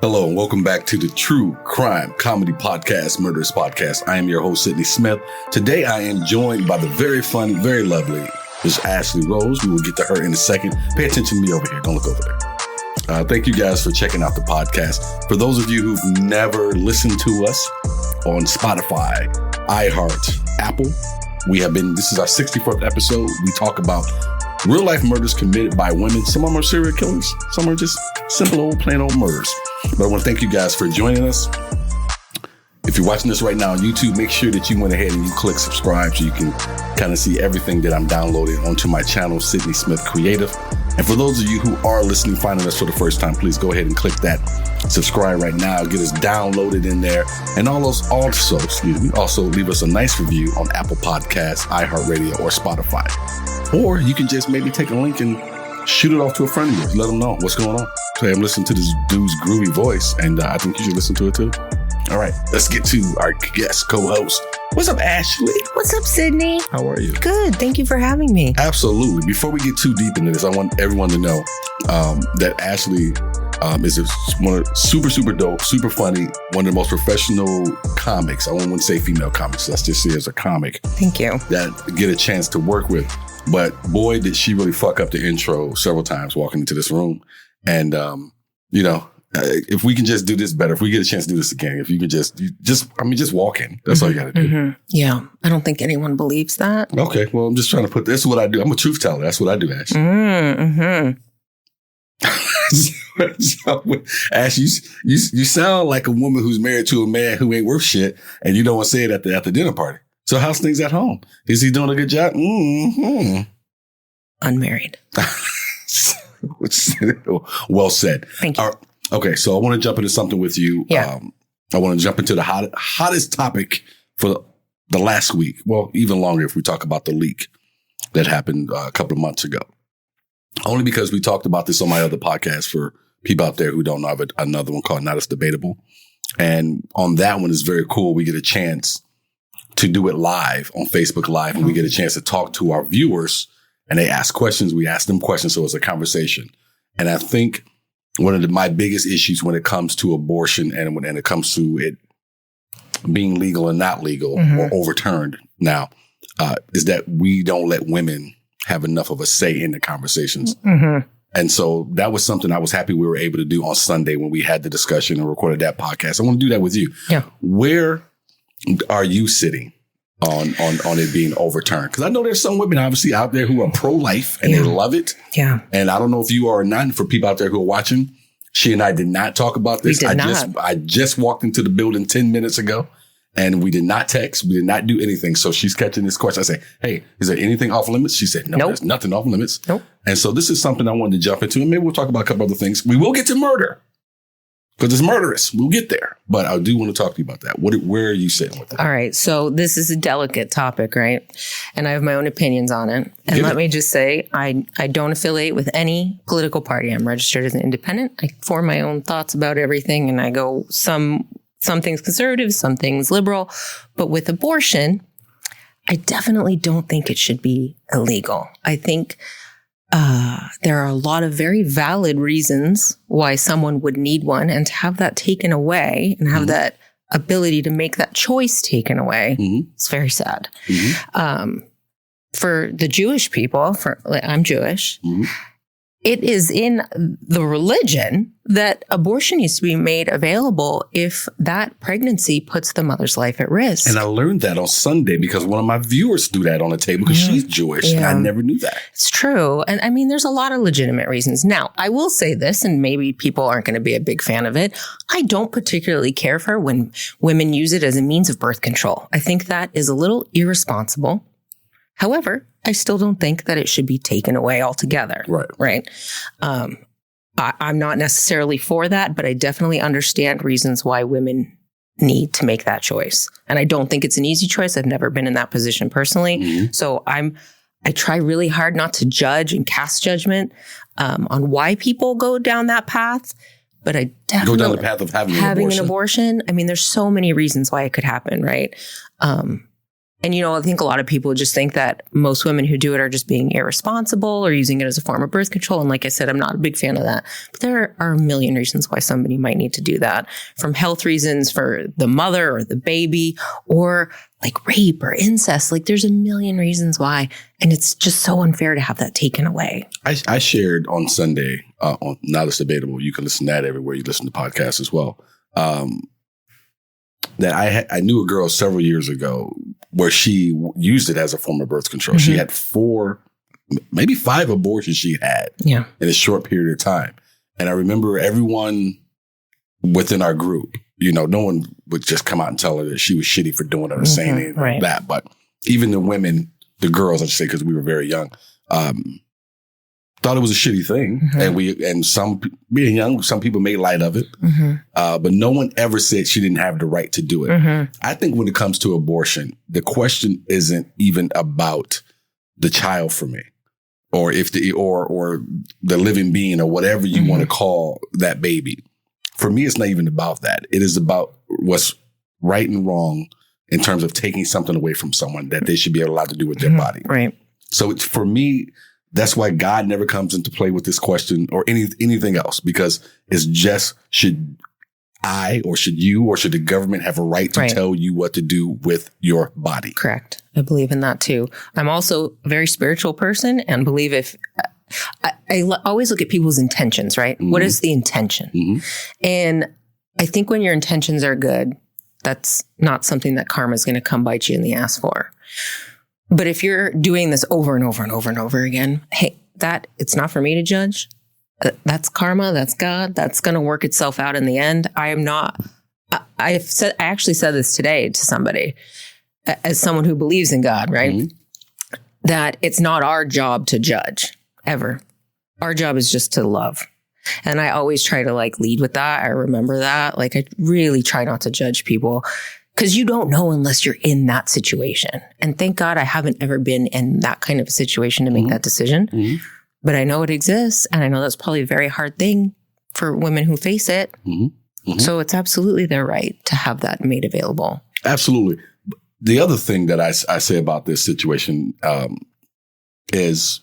Hello and welcome back to the True Crime Comedy Podcast, Murderous Podcast. I am your host, Sidney Smith. Today I am joined by the very funny, very lovely Miss Ashley Rose. We will get to her in a second. Pay attention to me over here. Don't look over there. Thank you guys for checking out the podcast. For those of you who've never listened to us on Spotify, iHeart, Apple, this is our 64th episode. We talk about real life murders committed by women. Some of them are serial killers. Some are just simple old, plain old murders. But I want to thank you guys for joining us. If you're watching this right now on YouTube, make sure that you went ahead and you click subscribe so you can kind of see everything that I'm downloading onto my channel, Sidney Smith Creative. And for those of you who are listening, finding us for the first time, please go ahead and click that subscribe right now. Get us downloaded in there. And also leave us a nice review on Apple Podcasts, iHeartRadio, or Spotify. Or you can just maybe take a link and shoot it off to a friend of yours. Let them know what's going on. Say, I'm listening to this dude's groovy voice, and I think you should listen to it too. All right, let's get to our guest co-host. What's up, Ashley? What's up, Sidney? How are you? Good. Thank you for having me. Absolutely. Before we get too deep into this, I want everyone to know that Ashley is super dope, super funny, one of the most professional comics. I won't say female comics. Let's just say as a comic. Thank you. That get a chance to work with. But boy, did she really fuck up the intro several times walking into this room. And, if we can just do this better, if we get a chance to do this again, if you could just walk in. That's all you got to do. Mm-hmm. Yeah. I don't think anyone believes that. Okay. Well, I'm just trying to this is what I do. I'm a truth teller. That's what I do, Ash. Mm-hmm. Ash, you sound like a woman who's married to a man who ain't worth shit, and you don't want to say it at the dinner party. So how's things at home? Is he doing a good job? Mm-hmm. Unmarried. Well said. Thank you. Okay, so I want to jump into something with you. Yeah. I want to jump into the hottest topic for the last week. Well, even longer if we talk about the leak that happened a couple of months ago. Only because we talked about this on my other podcast for people out there who don't know. I have another one called Not As Debatable. And on that one is very cool. We get a chance to do it live on Facebook Live, and we get a chance to talk to our viewers, and they ask questions. We ask them questions. So it's a conversation. And I think one of my biggest issues when it comes to abortion and when it comes to it being legal and not legal or overturned now is that we don't let women have enough of a say in the conversations. Mm-hmm. And so that was something I was happy we were able to do on Sunday when we had the discussion and recorded that podcast. I want to do that with you. Yeah. Where are you sitting on it being overturned? Because I know there's some women obviously out there who are pro-life and they love it. Yeah. And I don't know if you are or not. For people out there who are watching, she and I did not talk about this. I just walked into the building 10 minutes ago and we did not text. We did not do anything. So she's catching this question. I say, hey, is there anything off limits? She said, no, nope. There's nothing off limits. Nope. And so this is something I wanted to jump into, and maybe we'll talk about a couple other things. We will get to murder. Because it's murderous. We'll get there. But I do want to talk to you about that. Where are you sitting with that? All right. So this is a delicate topic, right? And I have my own opinions on it. And let me just say, I don't affiliate with any political party. I'm registered as an independent. I form my own thoughts about everything. And I go some things conservative, some things liberal. But with abortion, I definitely don't think it should be illegal. I think there are a lot of very valid reasons why someone would need one, and to have that taken away and have that ability to make that choice taken away, it's very sad. For the Jewish people, I'm Jewish, it is in the religion that abortion needs to be made available if that pregnancy puts the mother's life at risk. And I learned that on Sunday because one of my viewers threw that on the table because she's Jewish and I never knew that. It's true. And I mean, there's a lot of legitimate reasons. Now, I will say this, and maybe people aren't going to be a big fan of it. I don't particularly care for when women use it as a means of birth control. I think that is a little irresponsible. However, I still don't think that it should be taken away altogether. Right. I'm not necessarily for that, but I definitely understand reasons why women need to make that choice. And I don't think it's an easy choice. I've never been in that position personally. So I try really hard not to judge and cast judgment on why people go down that path. But I definitely go down the path of having an abortion. I mean, there's so many reasons why it could happen, right? And, I think a lot of people just think that most women who do it are just being irresponsible or using it as a form of birth control. And like I said, I'm not a big fan of that. But there are a million reasons why somebody might need to do that, from health reasons for the mother or the baby, or like rape or incest. Like there's a million reasons why. And it's just so unfair to have that taken away. I shared on Sunday on Now It's Debatable. You can listen to that everywhere you listen to podcasts as well. That I knew a girl several years ago where she used it as a form of birth control. Mm-hmm. She had 4, maybe 5 abortions she had in a short period of time. And I remember everyone within our group, no one would just come out and tell her that she was shitty for doing it or saying anything like that. But even the women, the girls, I should say, because we were very young, thought it was a shitty thing. Mm-hmm. And some, being young, some people made light of it. Mm-hmm. But no one ever said she didn't have the right to do it. Mm-hmm. I think when it comes to abortion, the question isn't even about the child for me, or if or the living being, or whatever you want to call that baby. For me, it's not even about that. It is about what's right and wrong in terms of taking something away from someone that they should be allowed to do with their body. Right. So for me, that's why God never comes into play with this question or anything else, because it's just, should I or should you or should the government have a right to tell you what to do with your body? Correct. I believe in that too. I'm also a very spiritual person and believe if I always look at people's intentions, right? Mm-hmm. What is the intention? Mm-hmm. And I think when your intentions are good, that's not something that karma is going to come bite you in the ass for. But if you're doing this over and over and over and over again, hey, it's not for me to judge. That's karma. That's God. That's going to work itself out in the end. I actually said this today to somebody, as someone who believes in God, right? Mm-hmm. That it's not our job to judge ever. Our job is just to love. And I always try to lead with that. I remember that. I really try not to judge people. Because you don't know unless you're in that situation. And thank God I haven't ever been in that kind of a situation to make that decision. Mm-hmm. But I know it exists. And I know that's probably a very hard thing for women who face it. Mm-hmm. Mm-hmm. So it's absolutely their right to have that made available. Absolutely. The other thing that I say about this situation is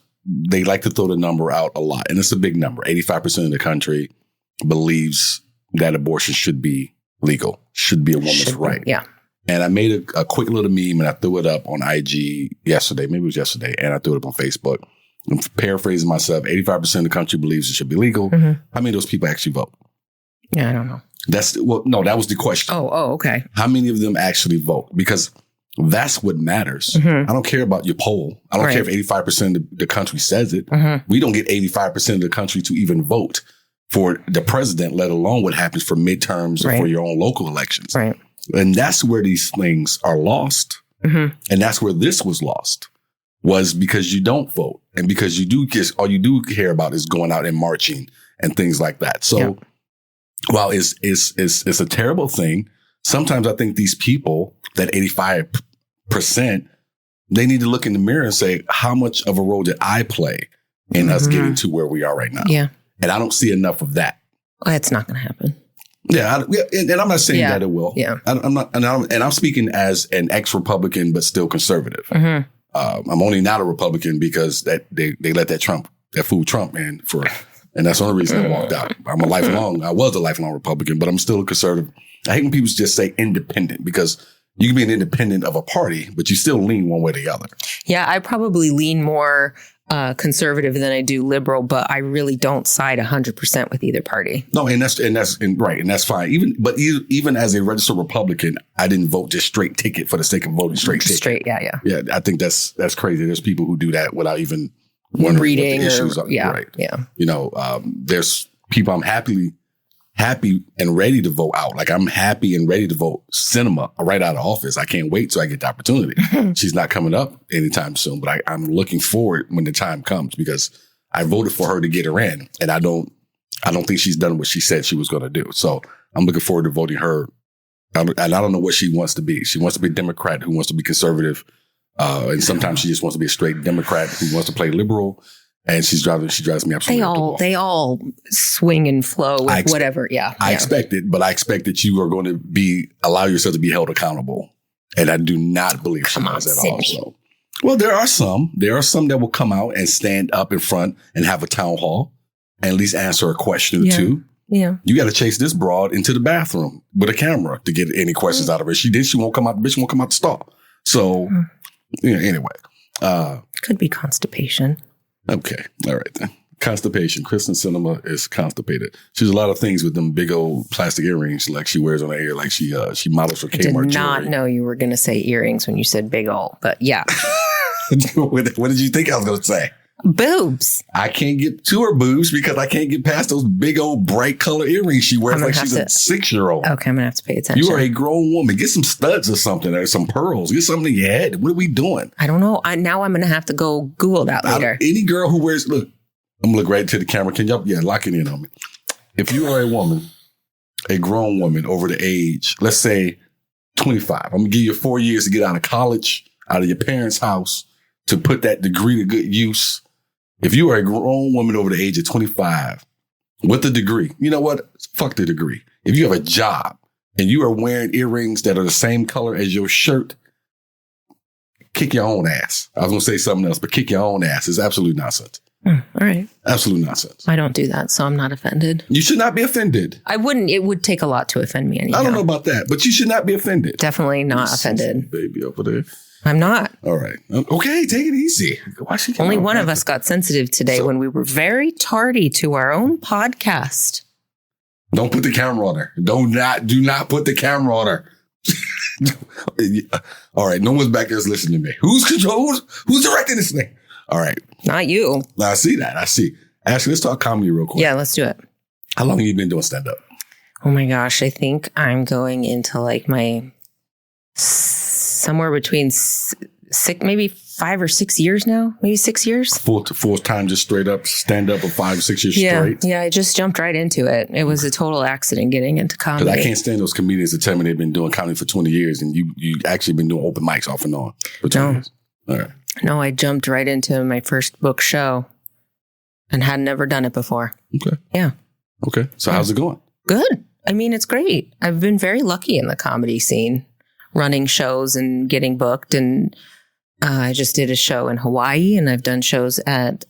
they like to throw the number out a lot. And it's a big number. 85% of the country believes that abortion should be legal, should be a woman's right. Yeah. And I made a quick little meme and I threw it up on IG yesterday. Maybe it was yesterday. And I threw it up on Facebook. I'm paraphrasing myself. 85% of the country believes it should be legal. Mm-hmm. How many of those people actually vote? Yeah, I don't know. No, that was the question. Oh, okay. How many of them actually vote? Because that's what matters. Mm-hmm. I don't care about your poll. I don't care if 85% of the country says it. Mm-hmm. We don't get 85% of the country to even vote for the president, let alone what happens for midterms or for your own local elections. Right. And that's where these things are lost. Mm-hmm. And that's where this was lost, was because you don't vote. And because all you do care about is going out and marching and things like that. So while it's a terrible thing, sometimes I think these people, that 85%, they need to look in the mirror and say, how much of a role did I play in us getting to where we are right now? Yeah. And I don't see enough of that. Well, it's not going to happen. Yeah, and I'm not saying that it will. Yeah, I'm not, and I'm speaking as an ex-Republican but still conservative. Mm-hmm. I'm only not a Republican because they let that fool Trump in and that's the only reason I walked out. I was a lifelong Republican, but I'm still a conservative. I hate when people just say independent, because you can be an independent of a party, but you still lean one way or the other. Yeah, I probably lean more conservative than I do liberal, but I really don't side 100% with either party. No, and that's right, and that's fine. Even as a registered Republican, I didn't vote just straight ticket for the sake of voting straight ticket. Straight, yeah. Yeah, I think that's crazy. There's people who do that without even wondering reading what the issues are. Yeah, right. Yeah. There's people I'm happy and ready to vote out. I'm happy and ready to vote Sinema right out of office. I can't wait till I get the opportunity. She's not coming up anytime soon, but I'm looking forward when the time comes, because I voted for her to get her in, and I don't think she's done what she said she was going to do. So I'm looking forward to voting her. And I don't know what she wants to be. She wants to be a Democrat who wants to be conservative. And sometimes she just wants to be a straight Democrat who wants to play liberal. And she drives me absolutely. They all swing and flow with whatever. Yeah. I expect it, but I expect that you are going to allow yourself to be held accountable And I do not believe she does at all. So. Well, there are some that will come out and stand up in front and have a town hall and at least answer a question or two. Yeah. You got to chase this broad into the bathroom with a camera to get any questions out of her. She won't come out. The bitch won't come out the stall. So, anyway. Could be constipation. Okay. All right then. Constipation. Kristen Cinema is constipated. She's a lot of things with them big old plastic earrings like she wears on her ear, like she models for Kmart. I did not know you were going to say earrings when you said big old, but yeah. What did you think I was going to say? Boobs. I can't get to her boobs because I can't get past those big old bright color earrings she wears like she's a 6-year-old. Okay, I'm going to have to pay attention. You are a grown woman. Get some studs or something or some pearls. Get something in your head. What are we doing? I don't know. Now I'm going to have to go Google that later. Any girl who wears, look, I'm going to look right to the camera. Can y'all, lock it in on me. If you are a woman, a grown woman over the age, let's say 25, I'm going to give you 4 years to get out of college, out of your parents' house, to put that degree to good use. If you are a grown woman over the age of 25 with a degree, you know what? Fuck the degree. If you have a job and you are wearing earrings that are the same color as your shirt, kick your own ass. I was going to say something else, but kick your own ass. It's absolute nonsense. All right. Absolute nonsense. I don't do that, so I'm not offended. You should not be offended. I wouldn't. It would take a lot to offend me anyhow. I don't know about that, but you should not be offended. Definitely not offended. Baby over there. I'm not. All right. Okay, take it easy. Only one of us got sensitive today when we were very tardy to our own podcast. Don't put the camera on her. Do not put the camera on her. All right. No one's back there listening to me. Who's directing this thing? All right. Not you. I see that. I see. Ashley, let's talk comedy real quick. Yeah, let's do it. How long have you been doing stand-up? Oh my gosh. I think I'm going into like my somewhere between maybe 5 or 6 years now. Maybe 6 years. Full time, just straight up stand up for 5 or 6 years straight. Yeah, I just jumped right into it. It was a total accident getting into comedy. Because I can't stand those comedians that tell me they've been doing comedy for 20 years and you actually been doing open mics off and on for 20 years. All right. No, I jumped right into my first book show and had never done it before. Okay. Yeah. Okay. So how's it going? Good. I mean, it's great. I've been very lucky in the comedy scene, running shows and getting booked. And I just did a show in Hawaii, and I've done shows at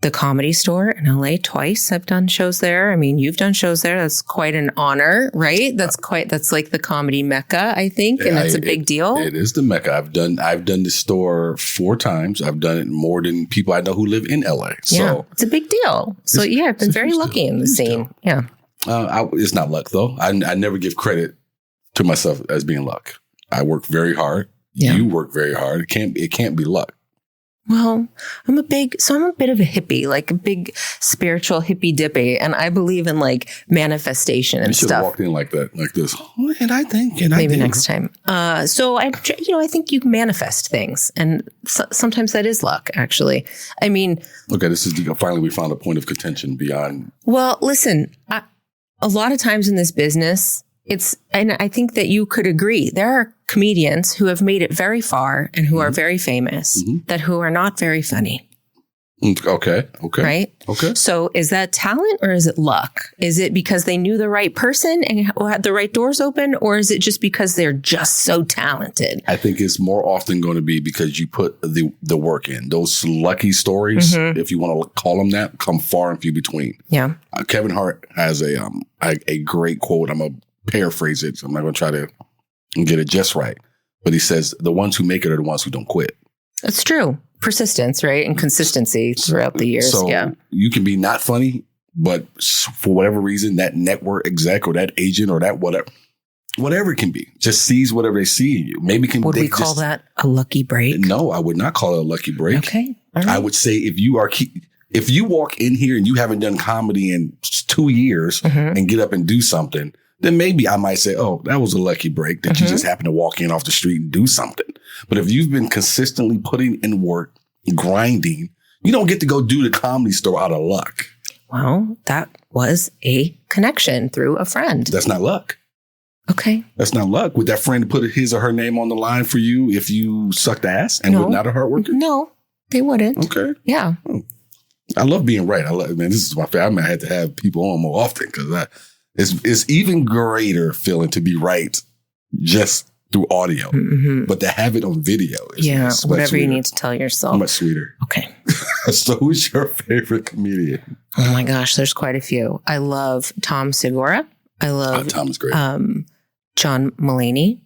the Comedy Store in LA twice. I've done shows there. I mean, you've done shows there. That's quite an honor, right? That's like the comedy mecca, I think. And it's a big deal. It is the mecca. I've done the store 4 times. I've done it more than people I know who live in LA. So yeah, it's a big deal. So yeah, I've been very lucky in the scene. Yeah. It's not luck though. I never give credit to myself as being luck. I work very hard. Yeah. You work very hard. It can't be luck. Well, I'm a bit of a hippie, like a big spiritual hippie dippy. And I believe in like manifestation and stuff. You should have walked in like that, like this. Maybe next time. So I think you can manifest things, and sometimes that is luck, actually. I mean, okay, finally we found a point of contention beyond. Well, listen, a lot of times in this business, and I think that you could agree, there are comedians who have made it very far and who are very famous, who are not very funny. Okay. Right? Okay. So is that talent or is it luck? Is it because they knew the right person and had the right doors open, or is it just because they're just so talented? I think it's more often going to be because you put the work in. Those lucky stories, if you want to call them that, come far and few between. Yeah. Kevin Hart has a great quote. I'm going to paraphrase it. So I'm not going to try to get it just right. But he says, the ones who make it are the ones who don't quit. That's true. Persistence, right? And consistency throughout the years. So you can be not funny, but for whatever reason, that network exec or that agent or that whatever it can be, just sees whatever they see in you. Maybe would we call that a lucky break? No, I would not call it a lucky break. Okay. All right. I would say if you walk in here and you haven't done comedy in 2 years and get up and do something, then maybe I might say, oh, that was a lucky break that you just happened to walk in off the street and do something. But if you've been consistently putting in work, grinding, you don't get to go do the Comedy Store out of luck. Well, that was a connection through a friend. That's not luck. Okay. That's not luck. Would that friend put his or her name on the line for you if you sucked ass and were not a hard worker? No, they wouldn't. Okay. Yeah. I love being right. This is my favorite. I might have to have people on more often because it's even greater feeling to be right just through audio, but to have it on video is whatever you need to tell yourself. Much sweeter. Okay. So who's your favorite comedian? Oh my gosh, there's quite a few. I love Tom Segura. I love Tom is great. John Mulaney.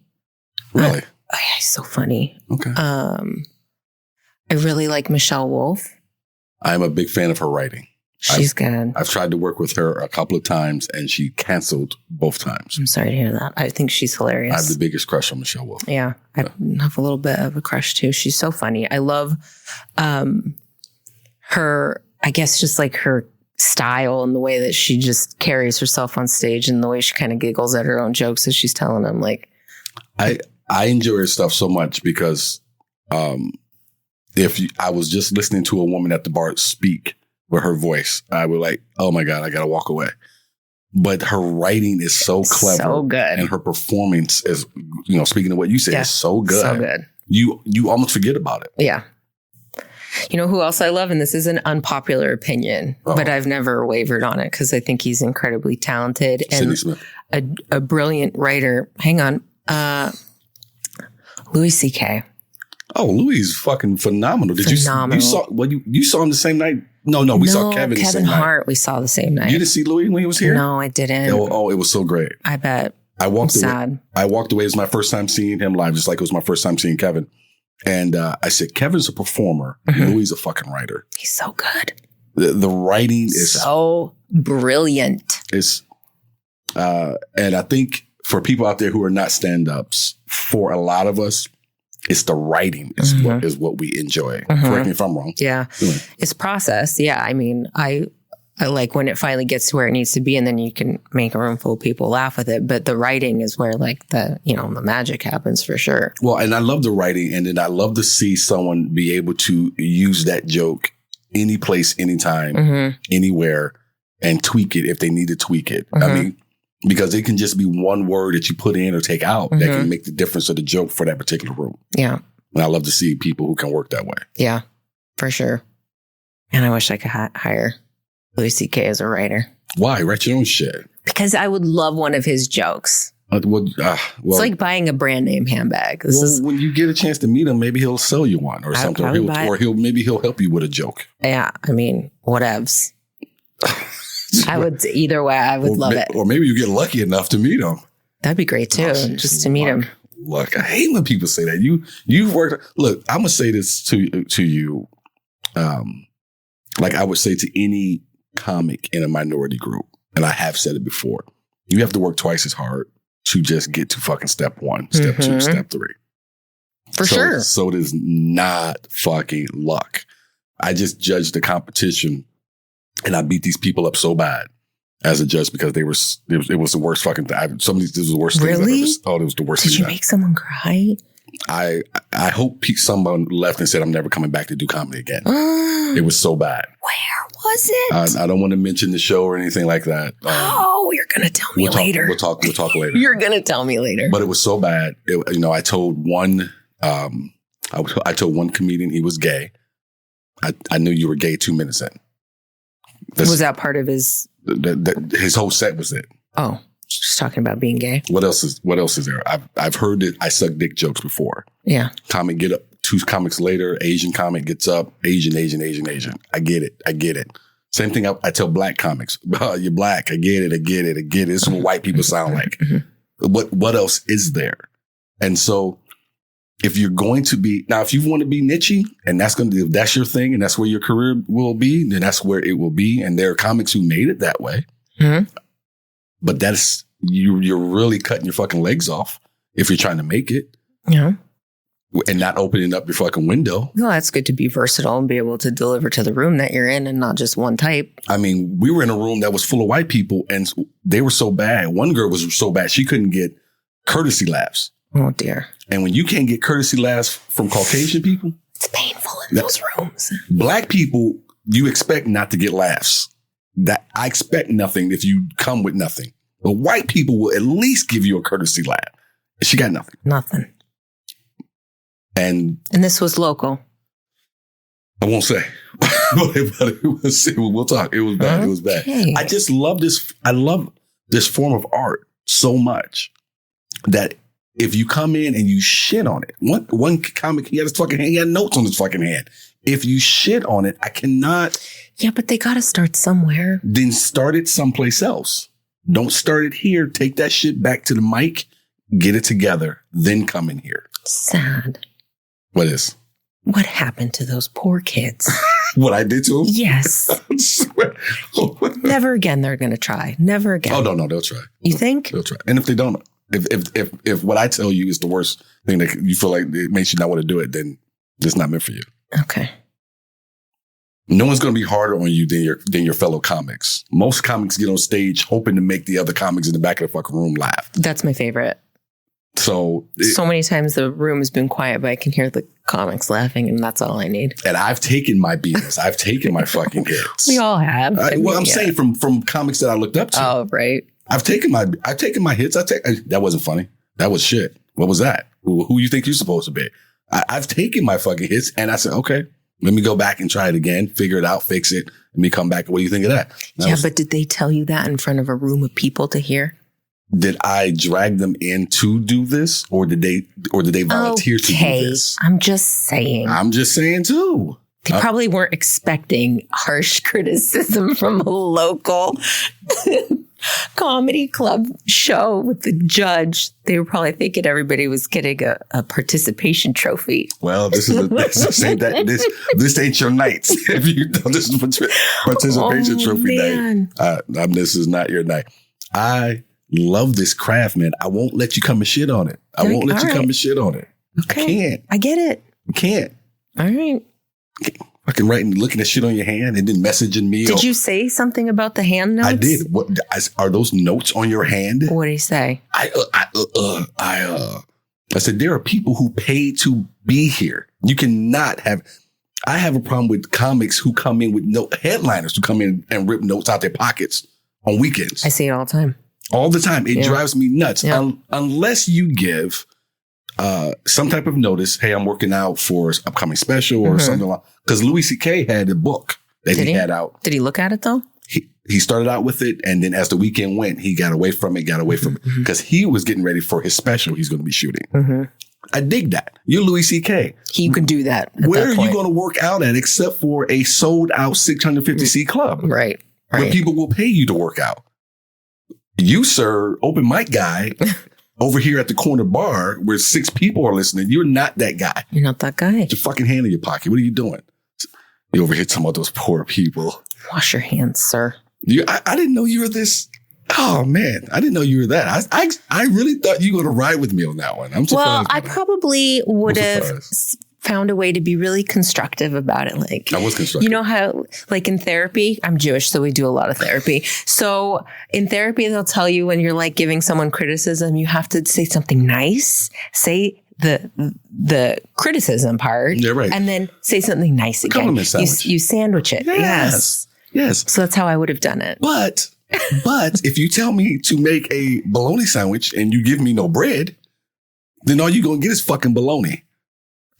Really? Yeah, he's so funny. Okay. I really like Michelle Wolf. I'm a big fan of her writing. She's good. I've tried to work with her a couple of times and she canceled both times. I'm sorry to hear that. I think she's hilarious. I have the biggest crush on Michelle Wolf. Yeah. I have a little bit of a crush too. She's so funny. I love her, I guess just like her style and the way that she just carries herself on stage and the way she kind of giggles at her own jokes as she's telling them. Like, I enjoy her stuff so much because I was just listening to a woman at the bar speak with her voice, I would like, oh my God, I got to walk away. But her writing is so clever. So good. And her performance is, speaking of what you said, is so good. So good. You almost forget about it. Yeah. You know who else I love? And this is an unpopular opinion, but I've never wavered on it because I think he's incredibly talented and Sidney Smith. A brilliant writer. Hang on. Louis C.K. Oh, Louis is fucking phenomenal. Phenomenal. You saw him the same night? No, we saw Kevin the same night. Kevin Hart we saw the same night. You didn't see Louis when he was here? No, I didn't. Oh, it was so great. I bet. I walked away. Sad. I walked away. It was my first time seeing him live, just like it was my first time seeing Kevin. And I said, Kevin's a performer. Louis is a fucking writer. He's so good. The writing is so brilliant. And I think for people out there who are not stand-ups, for a lot of us, it's the writing is what we enjoy. Correct me if I'm wrong. Yeah. It's process. Yeah. I mean, I like when it finally gets to where it needs to be and then you can make a room full of people laugh with it. But the writing is where like the magic happens for sure. Well, and I love the writing and then I love to see someone be able to use that joke any place, anytime, anywhere and tweak it if they need to tweak it. I mean, because it can just be one word that you put in or take out that can make the difference of the joke for that particular room. Yeah. And I love to see people who can work that way. Yeah, for sure. And I wish I could hire Louis C.K. as a writer. Why? Write your own shit. Because I would love one of his jokes. It's like buying a brand name handbag. When you get a chance to meet him, maybe he'll sell you one or something. Maybe he'll help you with a joke. Yeah. I mean, whatevs. I would either way. I would love it. Or maybe you get lucky enough to meet him. That'd be great too. Just to meet him. Look, I hate when people say that. You've worked. Look, I'm gonna say this to you. Like I would say to any comic in a minority group, and I have said it before. You have to work twice as hard to just get to fucking step 1, step 2, step 3. For sure. So it is not fucking luck. I just judged the competition. And I beat these people up so bad as a judge because it was the worst fucking thing. This was the worst thing. Really? It was the worst thing. Did you make someone cry? I hope someone left and said, I'm never coming back to do comedy again. It was so bad. Where was it? I don't want to mention the show or anything like that. You're going to tell me later. We'll talk later. You're going to tell me later. But it was so bad. I told one, I told one comedian he was gay. I knew you were gay 2 minutes in. Was that part of his? His whole set was it. Oh, just talking about being gay. What else is there? I've heard it. I suck dick jokes before. Yeah. Comic get up. 2 comics later, Asian comic gets up. Asian. I get it. Same thing. I tell black comics. You're black. I get it. This is what white people sound like. What else is there? And so. If you're going to be if you want to be niche and that's your thing and that's where your career will be, then that's where it will be. And there are comics who made it that way. But that's you're really cutting your fucking legs off if you're trying to make it. Yeah. And not opening up your fucking window. Well, that's good to be versatile and be able to deliver to the room that you're in and not just one type. I mean, we were in a room that was full of white people and they were so bad. One girl was so bad she couldn't get courtesy laughs. Oh, dear. And when you can't get courtesy laughs from Caucasian people. It's painful in those rooms. Black people, you expect not to get laughs. That I expect nothing if you come with nothing. But white people will at least give you a courtesy laugh. She got nothing. Nothing. And this was local. I won't say. But we'll talk. It was bad. Okay. It was bad. I just love this. I love this form of art so much that if you come in and you shit on it, one comic, he had his fucking hand, he had notes on his fucking hand. If you shit on it, I cannot. Yeah, but they got to start somewhere. Then start it someplace else. Don't start it here. Take that shit back to the mic, get it together, then come in here. Sad. What is? What happened to those poor kids? What I did to them? Yes. Never again they're going to try. Never again. Oh, no, they'll try. You think? They'll try. And if they don't, if what I tell you is the worst thing that you feel like it makes you not want to do it, then it's not meant for you. Okay. No one's going to be harder on you than your fellow comics. Most comics get on stage hoping to make the other comics in the back of the fucking room laugh. That's my favorite. So many times the room has been quiet, but I can hear the comics laughing, and that's all I need. And I've taken my beatings. I've taken my fucking hits. We all have. I'm saying from comics that I looked up to. Oh, right. I've taken my hits. That wasn't funny. That was shit. What was that? Who you think you're supposed to be? I've taken my fucking hits, and I said, okay, let me go back and try it again, figure it out, fix it, and me come back. What do you think of that? But did they tell you that in front of a room of people to hear? Did I drag them in to do this, or did they volunteer to do this? I'm just saying. I'm just saying too. They probably weren't expecting harsh criticism from a local comedy club show with the judge. They were probably thinking everybody was getting a participation trophy. Well, this ain't your night. If you know this is participation trophy night, this is not your night. I love this craft, man. I won't let you come and shit on it. I won't let you come and shit on it. Okay. I can't. I get it. I can't. All right. Fucking writing, looking at shit on your hand and then messaging me. Did you say something about the hand notes? I did. What are those notes on your hand? What did he say? I said, there are people who pay to be here. You cannot have. I have a problem with comics who come in with headliners who come in and rip notes out their pockets on weekends. I see it all the time. All the time. It drives me nuts. Yeah. Unless you give some type of notice, hey, I'm working out for an upcoming special or something like that. Because Louis C.K. had a book that he had out. Did he look at it though? He started out with it, and then as the weekend went, he got away from it because he was getting ready for his special he's going to be shooting. Mm-hmm. I dig that. You're Louis C.K. You can do that. Where are you going to work out at except for a sold out 650-seat club? Right. Where people will pay you to work out. You, sir, open mic guy, over here at the corner bar where 6 people are listening, you're not that guy. You're not that guy. Put your fucking hand in your pocket. What are you doing? You over here talking about those poor people. Wash your hands, sir. I didn't know you were this. Oh, man. I didn't know you were that. I really thought you were going to ride with me on that one. I'm surprised. Well, I probably would have found a way to be really constructive about it. Like, I was constructive. You know how, like in therapy, I'm Jewish, so we do a lot of therapy. So in therapy, they'll tell you when you're like giving someone criticism, you have to say something nice, say the criticism part, right. and then say something nice again. Compliment sandwich. You sandwich it. Yes. So that's how I would have done it. But if you tell me to make a bologna sandwich and you give me no bread, then all you're going to get is fucking bologna.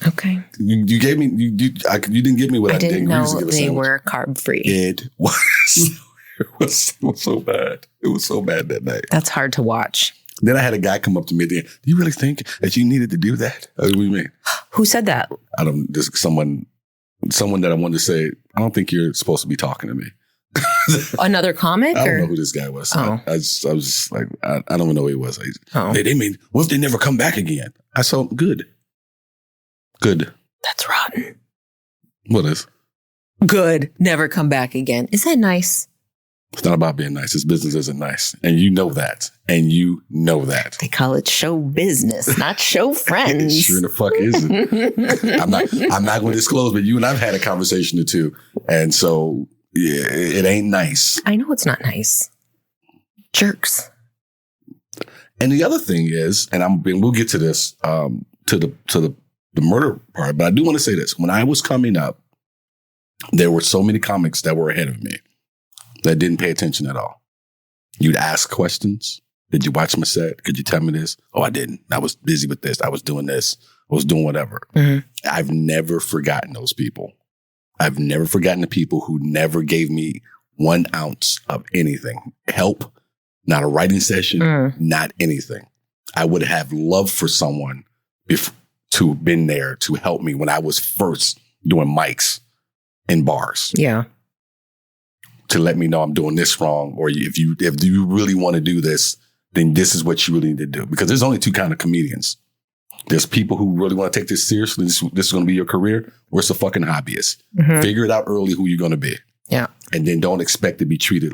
Okay. You gave me, you didn't give me what I didn't know they sandwich. were carb free. It was so bad. It was so bad that night. That's hard to watch. Then I had a guy come up to me at the end. Do you really think that you needed to do that? What do you mean? Who said that? Someone that I wanted to say, I don't think you're supposed to be talking to me. Another comic? I don't know who this guy was. Oh. I was just like, I don't even know who he was. They mean, what if they never come back again? I saw good. That's rotten. What is? Good. Never come back again. Is that nice? It's not about being nice. This business isn't nice. And you know that. They call it show business, not show friends. It sure the fuck isn't. I'm not going to disclose, but you and I've had a conversation or two. And so, yeah, it ain't nice. I know it's not nice. Jerks. And the other thing is, and we'll get to this, to the murder part, but I do want to say this. When I was coming up, there were so many comics that were ahead of me that didn't pay attention at all. You'd ask questions. Did you watch my set? Could you tell me this? Oh, I didn't. I was busy with this. I was doing this. I was doing whatever. Mm-hmm. I've never forgotten those people. I've never forgotten the people who never gave me 1 ounce of anything. Help, not a writing session, not anything. I would have loved for someone to have been there to help me when I was first doing mics in bars. Yeah. To let me know I'm doing this wrong, or if you really want to do this, then this is what you really need to do. Because there's only two kind of comedians. There's people who really want to take this seriously. This is going to be your career, or it's a fucking hobbyist. Mm-hmm. Figure it out early who you're going to be. Yeah. And then don't expect to be treated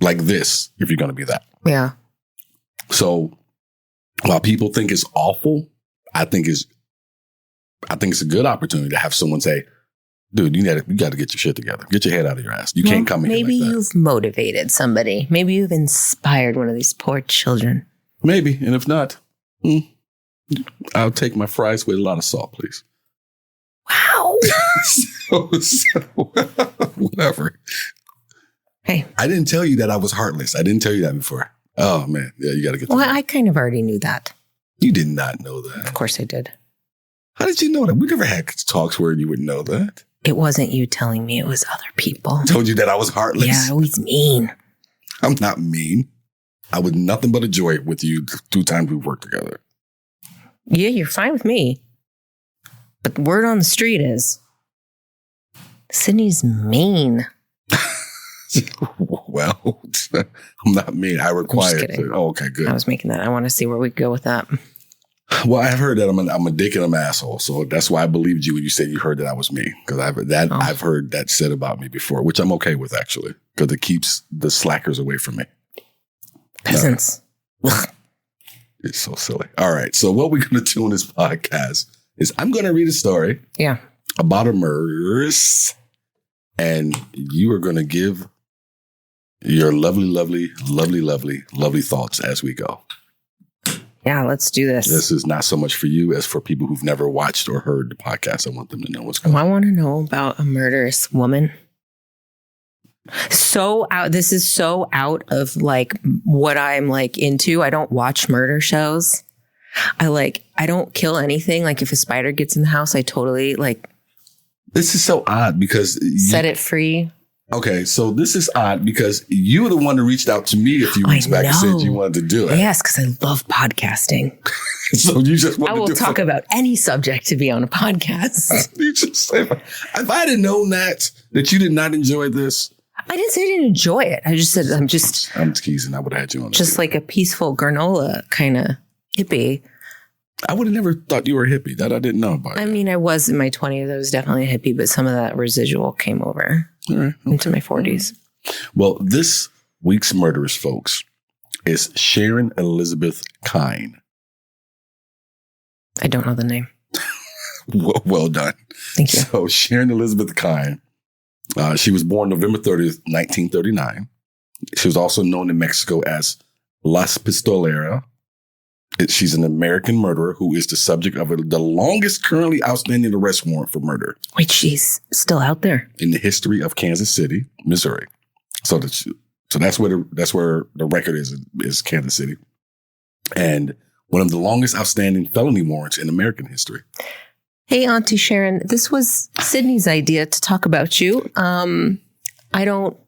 like this if you're going to be that. Yeah. So while people think it's awful, I think it's a good opportunity to have someone say, dude, you got to get your shit together. Get your head out of your ass. You can't come in here Maybe like that. You've motivated somebody. Maybe you've inspired one of these poor children. Maybe. And if not, I'll take my fries with a lot of salt, please. Wow. so, whatever. Hey. I didn't tell you that I was heartless. I didn't tell you that before. Oh, man. Yeah, you got to get Well, I kind of already knew that. You did not know that. Of course I did. How did you know that? We never had talks where you would know that. It wasn't you telling me. It was other people. Told you that I was heartless. Yeah, I was mean. I'm not mean. I was nothing but a joy with you 2 times we've worked together. Yeah, you're fine with me. But the word on the street is Sidney's mean. Well, I'm not mean. I require it. Oh, okay, good. I was making that. I want to see where we go with that. Well, I've heard that I'm a dick and I'm an asshole. So that's why I believed you when you said you heard that I was me. Because I've heard that said about me before, which I'm okay with, actually. Because it keeps the slackers away from me. Peasants. It's so silly. All right. So what we're going to do in this podcast is I'm going to read a story about a murder. And you are going to give your lovely thoughts as we go. Yeah, let's do this. This is not so much for you as for people who've never watched or heard the podcast. I want them to know what's going on. I want to know about a murderous woman. This is so out of like what I'm like into. I don't watch murder shows. I don't kill anything. Like if a spider gets in the house, I totally like. This is so odd because set it free. Okay, so this is odd because you were the one that reached out to me a few weeks back and said you wanted to do it. Yes, because I love podcasting. So you just want I will talk about any subject to be on a podcast. You just say, if I had known that you did not enjoy this. I didn't say I didn't enjoy it. I just said I'm teasing. I would have had you on. Just like a peaceful granola kind of hippie. I would have never thought you were a hippie. That I didn't know about. I mean, I was in my 20s. I was definitely a hippie, but some of that residual came over into my 40s. Well, this week's murderers, folks, is Sharon Elizabeth Kine. I don't know the name. Well done. Thank you. So Sharon Elizabeth Kine, she was born November 30th, 1939. She was also known in Mexico as Las Pistoleras. She's an American murderer who is the subject of the longest currently outstanding arrest warrant for murder. Wait, she's still out there? In the history of Kansas City, Missouri. So that's where the record is Kansas City. And one of the longest outstanding felony warrants in American history. Hey, Auntie Sharon, this was Sidney's idea to talk about you. I don't.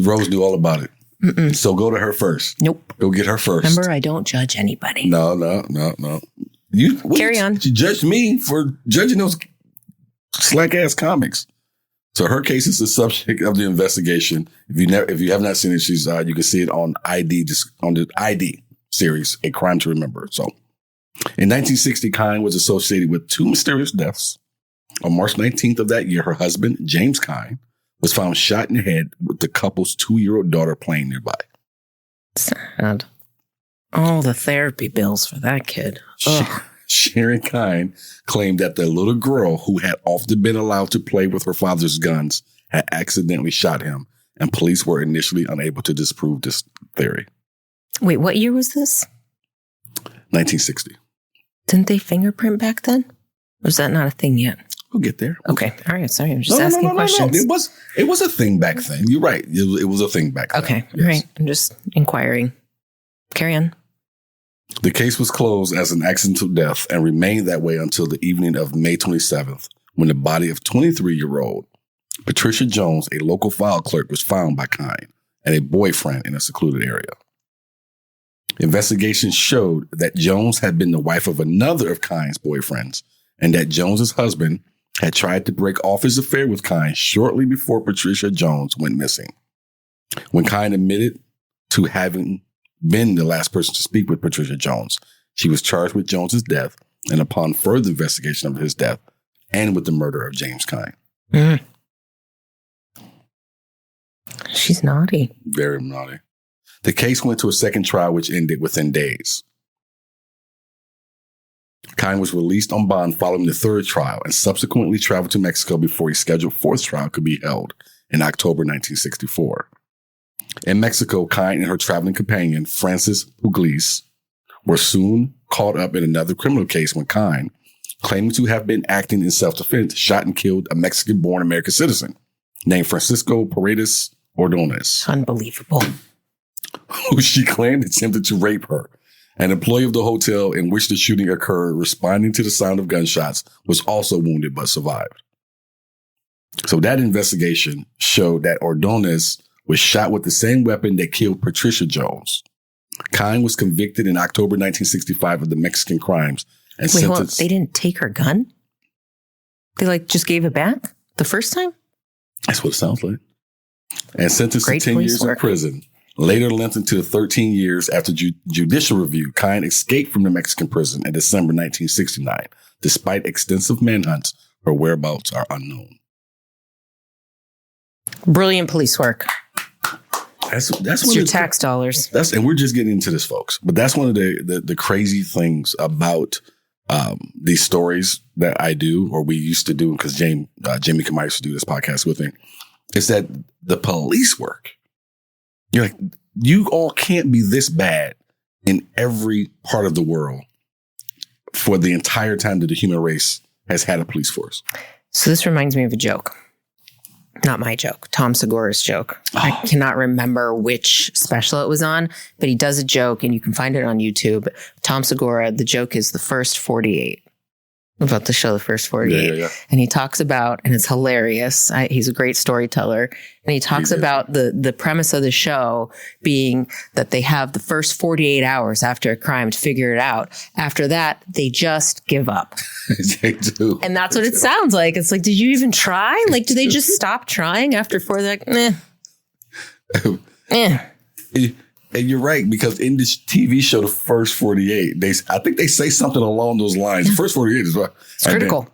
Rose knew all about it. Mm-mm. So go to her first. Nope. Go get her first. Remember, I don't judge anybody. No. Carry on. She judged me for judging those slack ass comics. So her case is the subject of the investigation. If you have not seen it, she's you can see it on the ID series, A Crime to Remember. So in 1960, Kine was associated with 2 mysterious deaths. On March 19th of that year, her husband, James Kine, was found shot in the head with the couple's 2-year-old daughter playing nearby. Sad. Oh, the therapy bills for that kid. Sharon Kine claimed that the little girl, who had often been allowed to play with her father's guns, had accidentally shot him, and police were initially unable to disprove this theory. Wait, what year was this? 1960. Didn't they fingerprint back then? Or was that not a thing yet? We'll get there. Okay. All right. Sorry. I'm just asking questions. No. It was a thing back then. You're right. It was a thing back then. Okay. Yes. All right. I'm just inquiring. Carry on. The case was closed as an accidental death and remained that way until the evening of May 27th, when the body of 23-year-old Patricia Jones, a local file clerk, was found by Kine and a boyfriend in a secluded area. Investigations showed that Jones had been the wife of another of Kine's boyfriends, and that Jones's husband had tried to break off his affair with Kine shortly before Patricia Jones went missing. When Kine admitted to having been the last person to speak with Patricia Jones, she was charged with Jones's death, and upon further investigation of his death, and with the murder of James Kine. Mm. She's naughty. Very naughty. The case went to a second trial, which ended within days. Kine was released on bond following the third trial and subsequently traveled to Mexico before a scheduled fourth trial could be held in October 1964. In Mexico, Kine and her traveling companion, Francis Pugliese, were soon caught up in another criminal case when Kine, claiming to have been acting in self-defense, shot and killed a Mexican-born American citizen named Francisco Paredes Ordonez. Unbelievable. Who she claimed attempted to rape her. An employee of the hotel in which the shooting occurred, responding to the sound of gunshots, was also wounded but survived. So that investigation showed that Ordonez was shot with the same weapon that killed Patricia Jones. Kine was convicted in October 1965 of the Mexican crimes and Wait, sentenced. They didn't take her gun? They just gave it back the first time? That's what it sounds like. And sentenced Great to 10 years work. in prison. Later lengthened to 13 years after judicial review, Kine escaped from the Mexican prison in December 1969. Despite extensive manhunts, her whereabouts are unknown. Brilliant police work. That's It's your tax dollars. And we're just getting into this, folks. But that's one of the crazy things about these stories that I do, or we used to do, because Jamie Kamai used to do this podcast with me, is that the police work. You're like, you all can't be this bad in every part of the world for the entire time that the human race has had a police force. So this reminds me of a joke. Not my joke, Tom Segura's joke. Oh. I cannot remember which special it was on, but he does a joke and you can find it on YouTube. Tom Segura, the joke is the first 48. About the show, The First 48. Yeah. And he talks about, and it's hilarious. He's a great storyteller. And he talks about the premise of the show being that they have the first 48 hours after a crime to figure it out. After that, they just give up. They do. And that's what it sounds like. It's like, did you even try? Like, do they just stop trying after 4? They're like, And you're right, because in this TV show, The First 48, I think they say something along those lines. The first 48 is right. It's critical.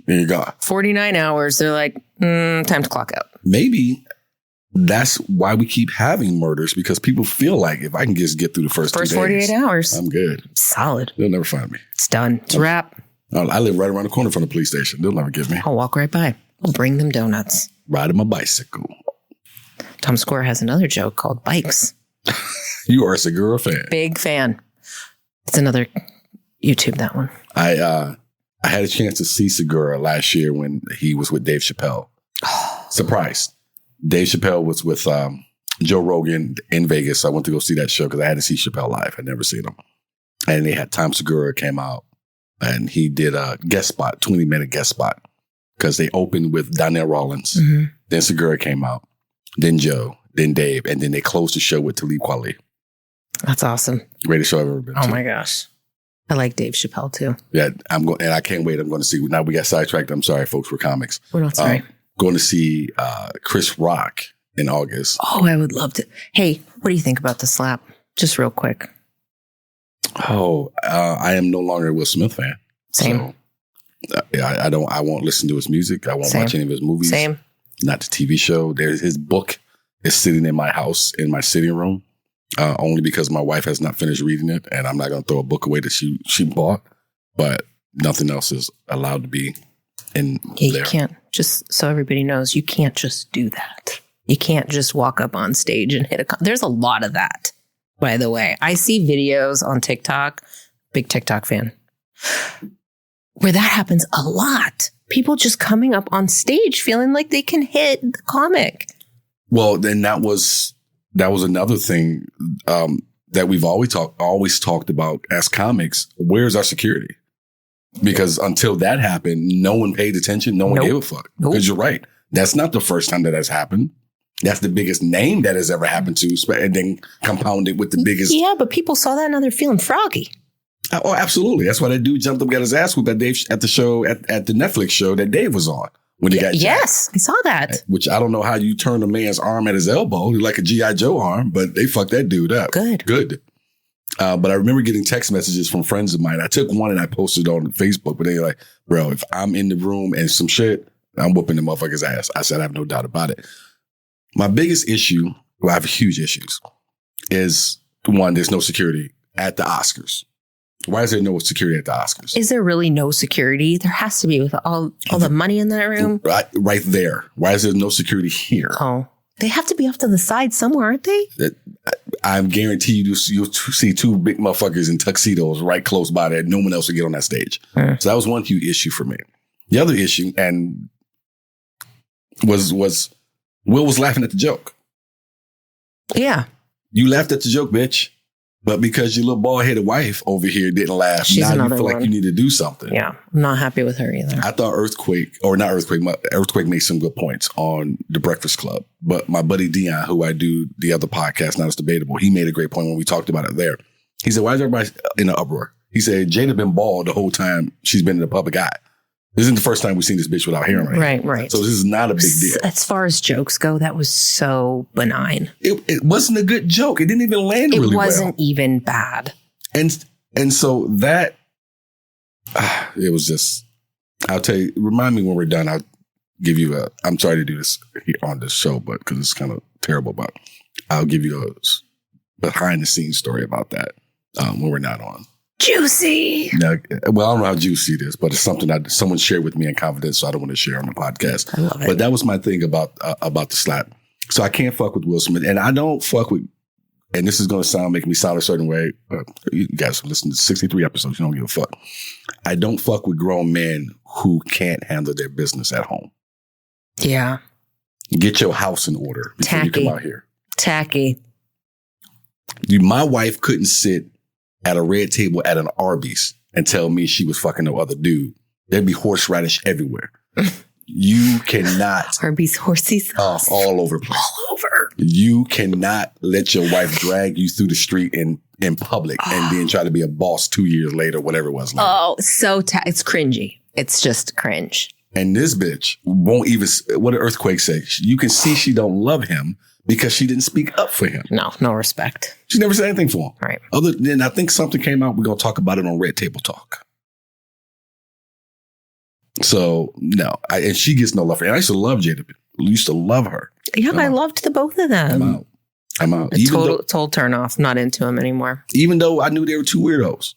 There you go. 49 hours. They're like, time to clock out. Maybe that's why we keep having murders, because people feel like if I can just get through the first 2 days, 48 hours, I'm good. Solid. They'll never find me. It's done. It's a wrap. I live right around the corner from the police station. They'll never get me. I'll walk right by. I'll bring them donuts. Riding my bicycle. Tom Segura has another joke called Bikes. You are a Segura fan. Big fan. It's another YouTube, that one. I had a chance to see Segura last year when he was with Dave Chappelle. Surprised. Dave Chappelle was with Joe Rogan in Vegas. I went to go see that show because I hadn't seen Chappelle live. I'd never seen him. And they had Tom Segura came out and he did a guest spot, 20-minute guest spot, because they opened with Donnell Rawlins. Mm-hmm. Then Segura came out. Then Joe. Then Dave, and then they closed the show with Talib Kweli. That's awesome. Greatest show I've ever been to. Oh my gosh. I like Dave Chappelle too. Yeah, and I can't wait. I'm going to see, now we got sidetracked. I'm sorry, folks, we're comics. We're not sorry. Going to see Chris Rock in August. Oh, I would love to. Hey, what do you think about the slap? Just real quick. Oh, I am no longer a Will Smith fan. Same. So, I won't listen to his music. I won't watch any of his movies. Same. Not the TV show. His book is sitting in my house, in my sitting room, only because my wife has not finished reading it, and I'm not going to throw a book away that she bought, but nothing else is allowed to be in there. You can't, just so everybody knows, you can't just do that. You can't just walk up on stage and hit there's a lot of that, by the way. I see videos on TikTok, big TikTok fan, where that happens a lot. People just coming up on stage feeling like they can hit the comic. Well, then that was another thing that we've always talked about as comics. Where's our security? Because until that happened, no one paid attention. No one gave a fuck. Because you're right. That's not the first time that has happened. That's the biggest name that has ever happened to, and then compounded with the biggest. Yeah, but people saw that and now they're feeling froggy. Oh, absolutely. That's why that dude jumped up, got his ass whooped at Dave at the show at the Netflix show that Dave was on when he got jacked. Yes, I saw that. Which I don't know how you turn a man's arm at his elbow, like a G.I. Joe arm, but they fucked that dude up. Good. But I remember getting text messages from friends of mine. I took one and I posted it on Facebook, but they were like, bro, if I'm in the room and some shit, I'm whooping the motherfucker's ass. I said, I have no doubt about it. My biggest issue, well, I have huge issues, is one, there's no security at the Oscars. Why is there no security at the Oscars? Is there really no security? There has to be with all the money in that room. Right there. Why is there no security here? Oh, they have to be off to the side somewhere, aren't they? I guarantee you'll see two big motherfuckers in tuxedos right close by there. No one else will get on that stage. So that was one huge issue for me. The other issue and was Will was laughing at the joke. Yeah. You laughed at the joke, bitch. But because your little bald-headed wife over here didn't laugh, now you feel like you need to do something. Yeah. I'm not happy with her either. I thought Earthquake made some good points on The Breakfast Club. But my buddy Dion, who I do the other podcast, Not As Debatable, he made a great point when we talked about it there. He said, why is everybody in an uproar? He said, Jada been bald the whole time she's been in the public eye. This isn't the first time we've seen this bitch without hair on her head. Right. So this is not a big deal. As far as jokes go, that was so benign. It wasn't a good joke. It didn't even land really well. It wasn't even bad. And so that, it was just, I'll tell you, remind me when we're done, I'll give you I'm sorry to do this here on this show, but because it's kind of terrible, but I'll give you a behind the scenes story about that when we're not on. Juicy. Now, well, I don't know how juicy it is, but it's something that someone shared with me in confidence, so I don't want to share on the podcast. I love it. But that was my thing about the slap. So I can't fuck with Will Smith, and I don't fuck with. And this is going to make me sound a certain way. You guys listen to 63 episodes. You don't give a fuck. I don't fuck with grown men who can't handle their business at home. Yeah. Get your house in order before you come out here. Tacky. My wife couldn't sit at a red table at an Arby's and tell me she was fucking no other dude. There'd be horseradish everywhere. You cannot. Arby's horsey sauce. All over the place. All over. You cannot let your wife drag you through the street in public and then try to be a boss 2 years later, whatever it was. Later. Oh, it's cringy. It's just cringe. And this bitch won't even, what did Earthquake say? You can see she don't love him because she didn't speak up for him. No respect. She never said anything for him. Right. Other than, I think something came out. We're going to talk about it on Red Table Talk. So, no. And she gets no love for her. And I used to love Jada. I used to love her. Yeah, I loved the both of them. I'm out. Total turn off. Not into them anymore. Even though I knew they were two weirdos.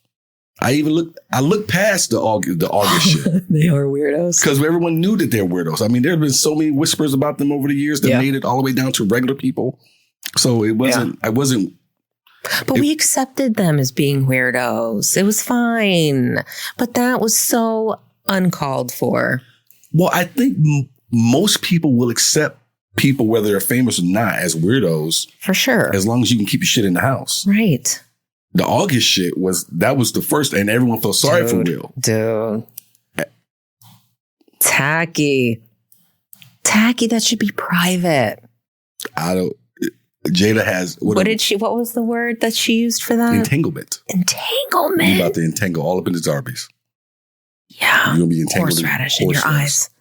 I looked past the August shit. They are weirdos. Because everyone knew that they're weirdos. I mean, there have been so many whispers about them over the years that made it all the way down to regular people. So it wasn't, But we accepted them as being weirdos. It was fine. But that was so uncalled for. Well, I think most people will accept people, whether they're famous or not, as weirdos. For sure. As long as you can keep your shit in the house. Right. The August shit was the first, and everyone felt sorry for Will. Dude. Tacky. That should be private. Jada has. What was the word that she used for that? Entanglement. Entanglement. You're about to entangle all up in his Arby's. Yeah. You're going to be entangled horseradish in your eyes.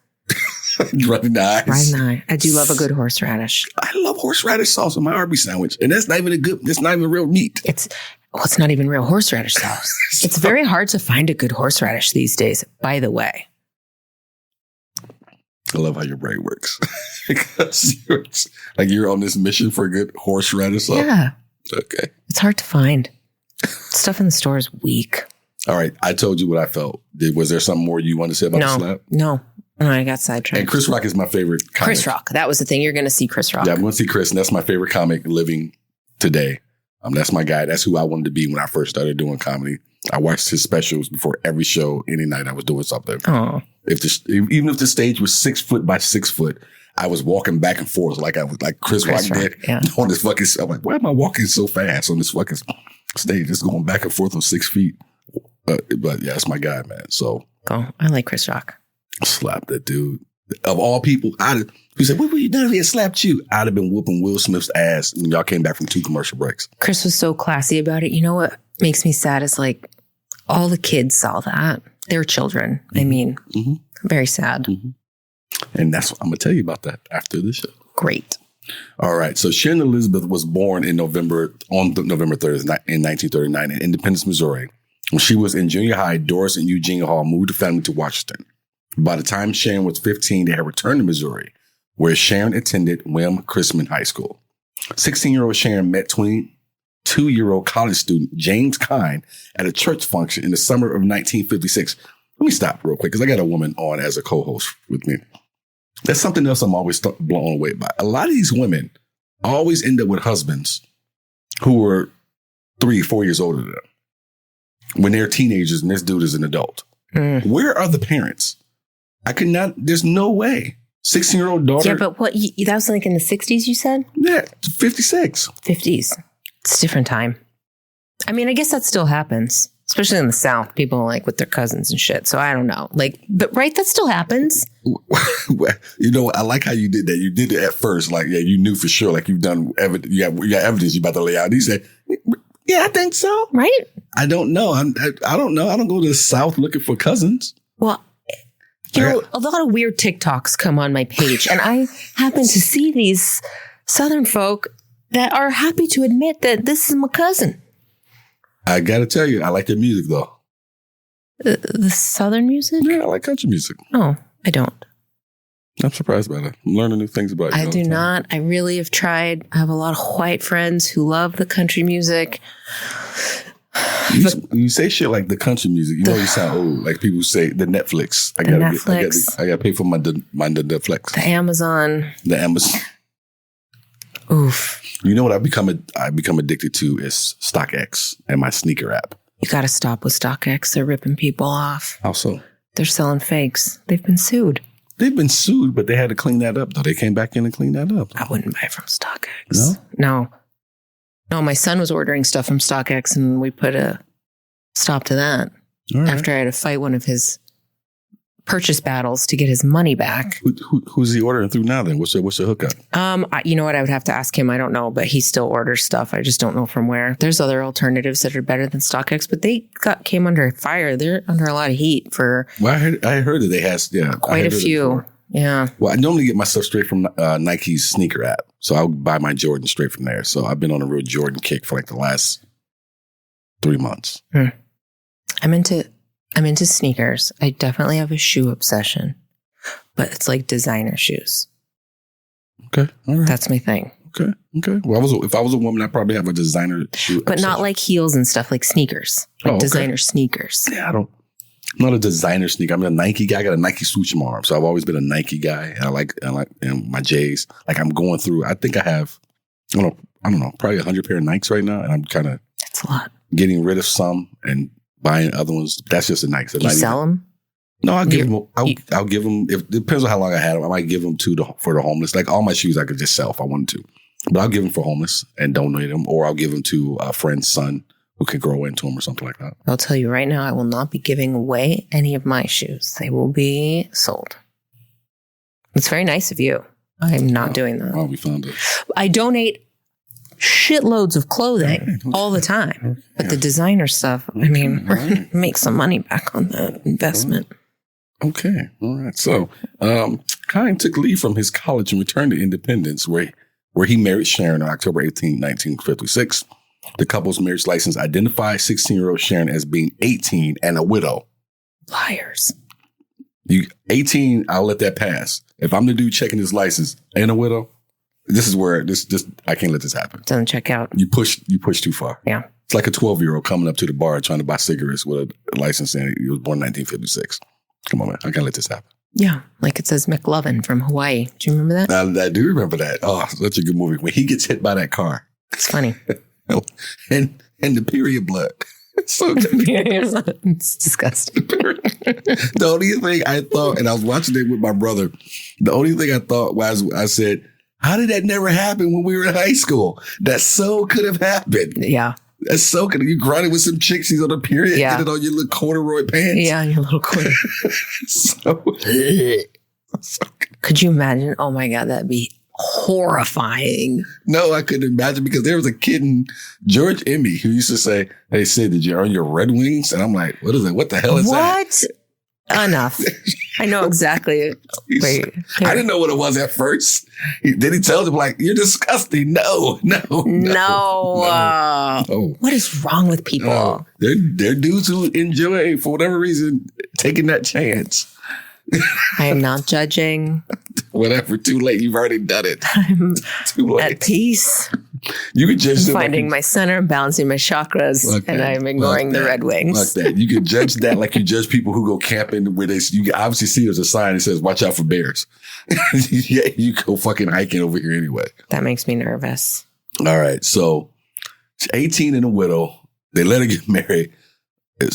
Right in the eyes. Right in the eye. I do love a good horseradish. I love horseradish sauce on my Arby's sandwich. And that's not even real meat. It's not even real horseradish sauce. It's very hard to find a good horseradish these days, by the way. I love how your brain works. Because you're on this mission for a good horseradish sauce. Yeah. Okay. It's hard to find. Stuff in the store is weak. All right. I told you what I felt. Was there something more you wanted to say about the slap? No, I got sidetracked. And Chris Rock is my favorite comic. Chris Rock. That was the thing. You're going to see Chris Rock. Yeah, I'm going to see Chris, and that's my favorite comic living today. That's my guy. That's who I wanted to be when I first started doing comedy. I watched his specials before every show, any night I was doing something. Oh. Even if the stage was 6 foot by 6 foot, I was walking back and forth like Chris Rock did on this fucking. I'm like, why am I walking so fast on this fucking stage? Just going back and forth on 6 feet. But yeah, that's my guy, man. So I like Chris Rock. Slap that dude. of all people, he said, what would you done if he had slapped you? I'd have been whooping Will Smith's ass when y'all came back from 2 commercial breaks. Chris was so classy about it. You know what makes me sad is like all the kids saw that. Their children. I mean, very sad. And that's what I'm going to tell you about that after the show. Great. All right. So Sharon Elizabeth was born on November 3rd in 1939 in Independence, Missouri. When she was in junior high, Doris and Eugene Hall moved the family to Washington. By the time Sharon was 15, they had returned to Missouri, where Sharon attended Wim Chrisman High School. 16-year-old Sharon met 22-year-old college student James Kine at a church function in the summer of 1956. Let me stop real quick because I got a woman on as a co-host with me. That's something else I'm always blown away by. A lot of these women always end up with husbands who are 3-4 years older than them when they're teenagers and this dude is an adult. Where are the parents? I could not, there's no way. 16-year-old daughter. Yeah, but what, that was like in the 60s, you said? Yeah, 56. 50s. It's a different time. I mean, I guess that still happens, especially in the South. People like with their cousins and shit. So I don't know. Like, but right, that still happens. You know, I like how you did that. You did it at first. Like, yeah, you knew for sure. Like you've done, you got evidence you about to lay out. He said, yeah, I think so. Right? I don't know. I don't know. I don't go to the South looking for cousins. Well, you know, a lot of weird TikToks come on my page, and I happen to see these Southern folk that are happy to admit that this is my cousin. I got to tell you, I like their music, though. The Southern music? Yeah, I like country music. Oh, I don't. I'm surprised by that. I'm learning new things about you. I do not. I really have tried. I have a lot of white friends who love the country music. You say shit like the country music. You know you sound old. Like people say the Netflix. I got to pay for my Netflix. The Amazon. The Amazon. Oof. You know what I become addicted to is StockX and my sneaker app. You got to stop with StockX. They're ripping people off. How so? They're selling fakes. They've been sued. They've been sued, but they had to clean that up, though. They came back in and cleaned that up. I wouldn't buy from StockX. No, my son was ordering stuff from StockX, and we put a stop to that after I had to fight one of his purchase battles to get his money back. Who's he ordering through now, then? What's the hookup? You know what? I would have to ask him. I don't know, but he still orders stuff. I just don't know from where. There's other alternatives that are better than StockX, but they came under fire. They're under a lot of heat for. Well, I heard that they had quite a few. Yeah. Well, I normally get my stuff straight from Nike's sneaker app, so I'll buy my Jordan straight from there. So I've been on a real Jordan kick for like the last 3 months. I'm into sneakers. I definitely have a shoe obsession, but it's like designer shoes. Okay. All right. That's my thing. Okay. Well, if I was a woman, I'd probably have a designer shoe. But not like heels and stuff, like sneakers. Like designer sneakers. Yeah, I'm not a designer sneaker. I'm a Nike guy. I got a Nike swoosh in my arm. So I've always been a Nike guy. And I like my J's. Like I'm going through, I think I have, I don't know, probably 100 pair of Nikes right now. And I'm kind of. That's a lot. Getting rid of some and buying other ones. That's just a Nike. You sell them? No, I'll give them. I'll give them. It depends on how long I had them. I might give them for the homeless. Like all my shoes, I could just sell if I wanted to. But I'll give them for homeless and donate them, or I'll give them to a friend's son who can grow into them or something like that. I'll tell you right now, I will not be giving away any of my shoes. They will be sold. It's very nice of you. I'm not doing that. Oh, we found it. I donate shitloads of clothing all the time. But the designer stuff, I mean, we're going to make some money back on that investment. Okay. All right. So, Kine took leave from his college and returned to Independence, where he married Sharon on October 18, 1956. The couple's marriage license identified 16-year-old Sharon as being 18 and a widow. Liars. 18, I'll let that pass. If I'm the dude checking his license and a widow, this is where I can't let this happen. Doesn't check out. You push too far. Yeah. It's like a 12-year-old coming up to the bar trying to buy cigarettes with a license and he was born in 1956. Come on, man. I can't let this happen. Yeah. Like it says McLovin from Hawaii. Do you remember that? I do remember that. Oh, such a good movie. When he gets hit by that car. It's funny. and the period blood. It's so good. It's disgusting. The only thing I thought, and I was watching it with my brother, the only thing I thought was I said, how did that never happen when we were in high school? That so could have happened. Yeah. That's so good. You grinding with some chicks, she's on the period, yeah. Get it on your little corduroy pants. Yeah, your little corduroy. Could you imagine? Oh my God, that'd be horrifying. No, I couldn't imagine because there was a kid in George Emmy who used to say, "Hey Sid, did you earn your Red Wings?" And I'm like, "What is it? What the hell is that?" What? Enough. I know exactly. Wait, I didn't know what it was at first. Then he tells him like, "You're disgusting." No. What is wrong with people? No. They're dudes who enjoy, for whatever reason, taking that chance. I am not judging. Whatever. Too late. You've already done it. I'm too late. At peace. You could judge them finding my center, balancing my chakras, and I'm ignoring the Red Wings. Like that. You could judge that like you judge people who go camping where you can obviously see there's a sign that says, "Watch out for bears." Yeah, you go fucking hiking over here anyway. That makes me nervous. All right. So she's 18 and a widow. They let her get married.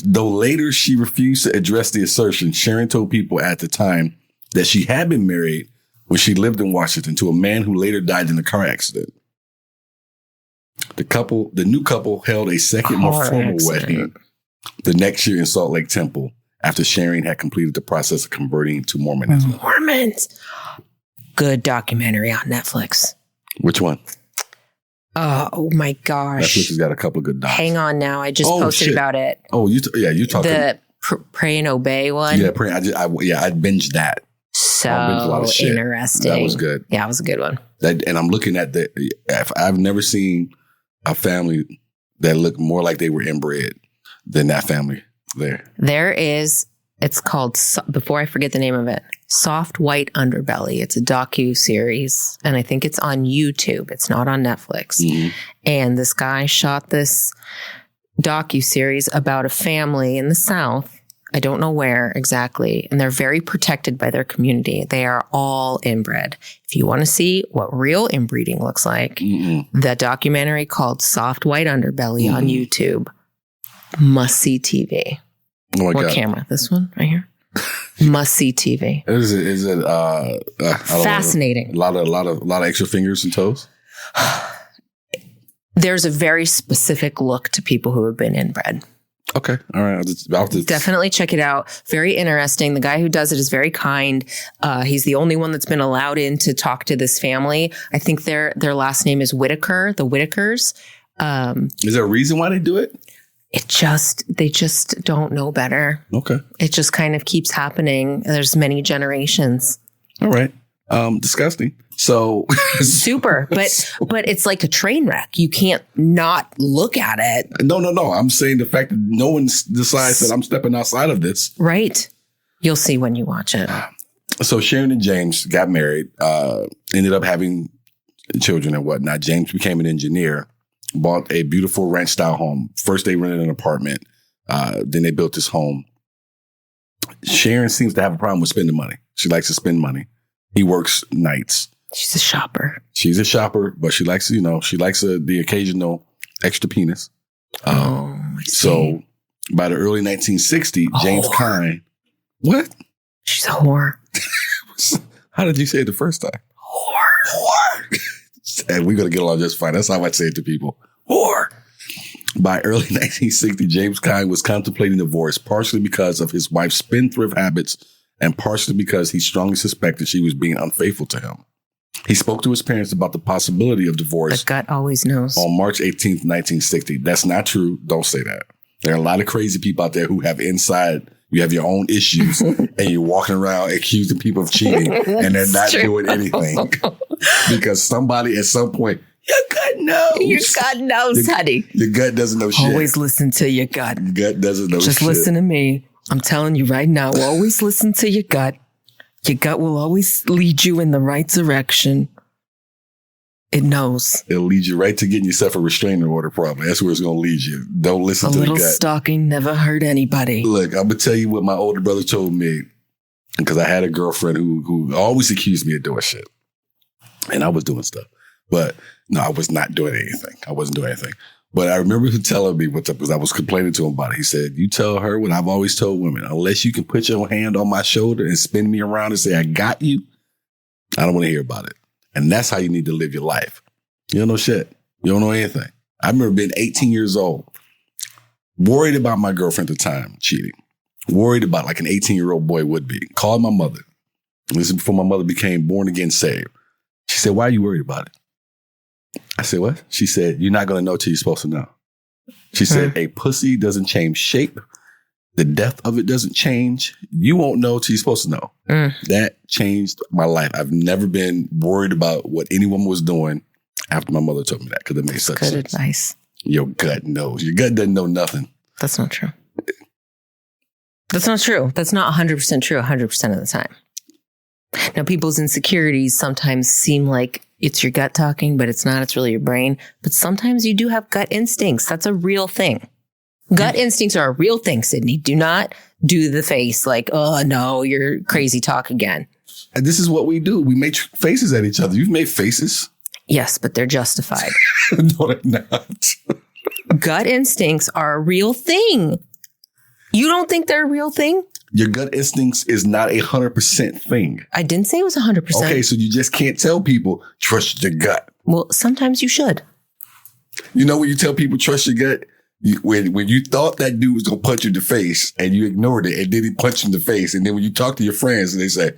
Though later she refused to address the assertion, Sharon told people at the time that she had been married when she lived in Washington to a man who later died in a car accident. The new couple held a second, more formal wedding the next year in Salt Lake Temple after Sharon had completed the process of converting to Mormonism. Mormons. Good documentary on Netflix. Which one? Oh my gosh. Netflix has got a couple of good docs. Hang on now. I just posted about it. Oh, you talking the Pray and Obey one? Yeah, I binged that. So interesting. That was good. Yeah, it was a good one. And I'm looking at I've never seen a family that looked more like they were inbred than that family there. It's called, before I forget the name of it, Soft White Underbelly. It's a docu-series, and I think it's on YouTube. It's not on Netflix. Mm-hmm. And this guy shot this docu-series about a family in the South. I don't know where exactly. And they're very protected by their community. They are all inbred. If you want to see what real inbreeding looks like, the documentary called Soft White Underbelly on YouTube, must see TV. Oh my what God. Camera? This one right here? Must see TV. Is it fascinating? A lot of extra fingers and toes. There's a very specific look to people who have been inbred. Okay. All right. I'll definitely check it out. Very interesting. The guy who does it is very kind. He's the only one that's been allowed in to talk to this family. I think their last name is Whitaker, the Whitakers. Is there a reason why they do it? They just don't know better. Okay. It just kind of keeps happening. There's many generations. All right. Disgusting. So super, but it's like a train wreck. You can't not look at it. No. I'm saying the fact that no one decides that I'm stepping outside of this. Right. You'll see when you watch it. So Sharon and James got married, ended up having children and whatnot. James became an engineer, bought a beautiful ranch style home. First they rented an apartment. Then they built this home. Sharon seems to have a problem with spending money. She likes to spend money. He works nights. She's a shopper. She's a shopper, but she likes, the occasional extra penis. So by the early 1960s, James Kine. What? She's a whore. How did you say it the first time? Whore. And we're going to get along just fine. That's how I say it to people. Whore. By early 1960, James Kine was contemplating divorce, partially because of his wife's spendthrift habits and partially because he strongly suspected she was being unfaithful to him. He spoke to his parents about the possibility of divorce. The gut always knows. On March 18th, 1960. That's not true. Don't say that. There are a lot of crazy people out there who have you have your own issues and you're walking around accusing people of cheating and they're not doing anything. Because somebody at some point, your gut knows. Your gut knows, honey. Your gut doesn't know shit. Always listen to your gut. Your gut doesn't know shit. Just listen to me. I'm telling you right now, always listen to your gut. Your gut will always lead you in the right direction. It knows. It'll lead you right to getting yourself a restraining order, probably. That's where it's going to lead you. Don't listen to the gut. A little stalking never hurt anybody. Look, I'm going to tell you what my older brother told me, because I had a girlfriend who always accused me of doing shit. And I was doing stuff. But no, I was not doing anything. I wasn't doing anything. But I remember him telling me what's up because I was complaining to him about it. He said, you tell her what I've always told women, unless you can put your hand on my shoulder and spin me around and say, I got you, I don't want to hear about it. And that's how you need to live your life. You don't know shit. You don't know anything. I remember being 18 years old, worried about my girlfriend at the time cheating, worried about like an 18-year-old boy would be. Called my mother This is before my mother became born again saved. She said, why are you worried about it? I said, what? She said, you're not going to know till you're supposed to know. She said, a pussy doesn't change shape. The depth of it doesn't change. You won't know till you're supposed to know. That changed my life. I've never been worried about what anyone was doing after my mother told me that, because it made such sense. Good advice. Your gut knows. Your gut doesn't know nothing. That's not true. That's not true. That's not 100% true 100% of the time. Now, people's insecurities sometimes seem like it's your gut talking, but it's not. It's really your brain. But sometimes you do have gut instincts. That's a real thing. Gut instincts are a real thing, Sidney. Do not do the face like, oh, no, you're crazy talk again. And this is what we do. We make faces at each other. You've made faces. Yes, but they're justified. No, they're not. Gut instincts are a real thing. You don't think they're a real thing? Your gut instincts is not 100% thing. I didn't say it was 100%. Okay, so you just can't tell people, trust your gut. Well, sometimes you should. You know when you tell people, trust your gut? When you thought that dude was going to punch you in the face and you ignored it and then he punched you in the face. And then when you talk to your friends and they say,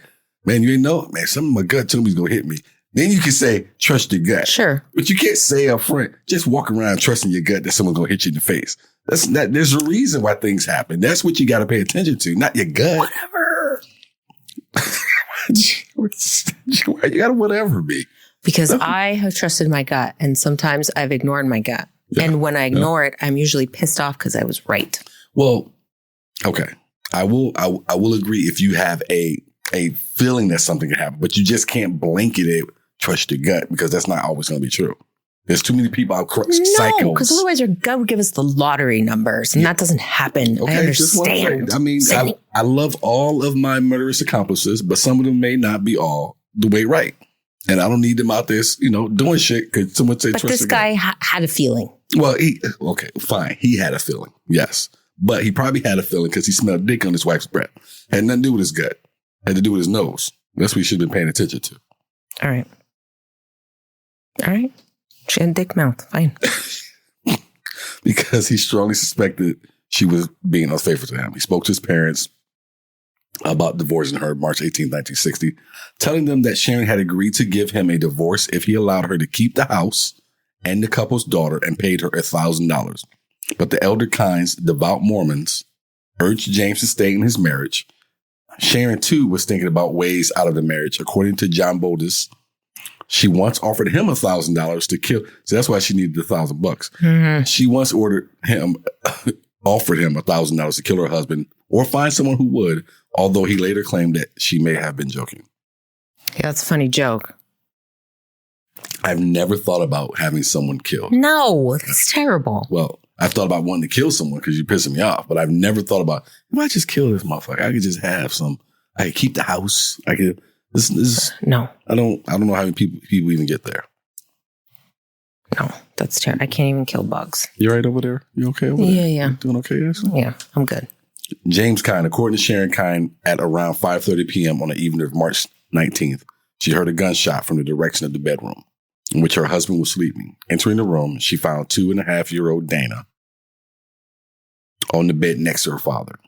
man, you didn't know? Man, something in my gut told me he's going to hit me. Then you can say, trust your gut. Sure. But you can't say up front, just walk around trusting your gut that someone's going to hit you in the face. That's not, there's a reason why things happen. That's what you got to pay attention to, not your gut. Whatever. You got to whatever be. Because I have trusted my gut and sometimes I've ignored my gut. Yeah. And when I ignore it, I'm usually pissed off because I was right. Well, okay. I will agree if you have a feeling that something can happen, but you just can't blanket it, trust your gut, because that's not always going to be true. There's too many people out psychos. No, because otherwise your gut would give us the lottery numbers, and that doesn't happen. Okay, I understand. I mean, I love all of my murderous accomplices, but some of them may not be all the way right. And I don't need them out there, doing shit because someone say, but trust this guy had a feeling. Well, okay, fine. He had a feeling, yes. But he probably had a feeling because he smelled dick on his wife's breath. Had nothing to do with his gut. Had to do with his nose. That's what he should have been paying attention to. All right. She had dick mouth. Fine. Because he strongly suspected she was being unfaithful to him. He spoke to his parents about divorcing her March 18, 1960, telling them that Sharon had agreed to give him a divorce if he allowed her to keep the house and the couple's daughter and paid her $1,000. But the elder Kynes, devout Mormons, urged James to stay in his marriage. Sharon, too, was thinking about ways out of the marriage. According to John Bodis, she once offered him $1,000 to kill. So that's why she needed $1,000. Mm-hmm. She once offered him $1,000 to kill her husband or find someone who would, although he later claimed that she may have been joking. Yeah, that's a funny joke. I've never thought about having someone killed. No, that's terrible. Well, I've thought about wanting to kill someone because you're pissing me off, but I've never thought about, if I just kill this motherfucker, I could just have some, I could keep the house. I could, no. I don't know how many people even get there. No, that's terrible. I can't even kill bugs. You right over there? You okay over there? Yeah. You doing okay, Ashley? Yeah, I'm good. James Kyne, according to Sharon Kyne, at around 5:30 p.m. on the evening of March 19th, she heard a gunshot from the direction of the bedroom in which her husband was sleeping. Entering the room, she found 2.5-year-old Dana on the bed next to her father.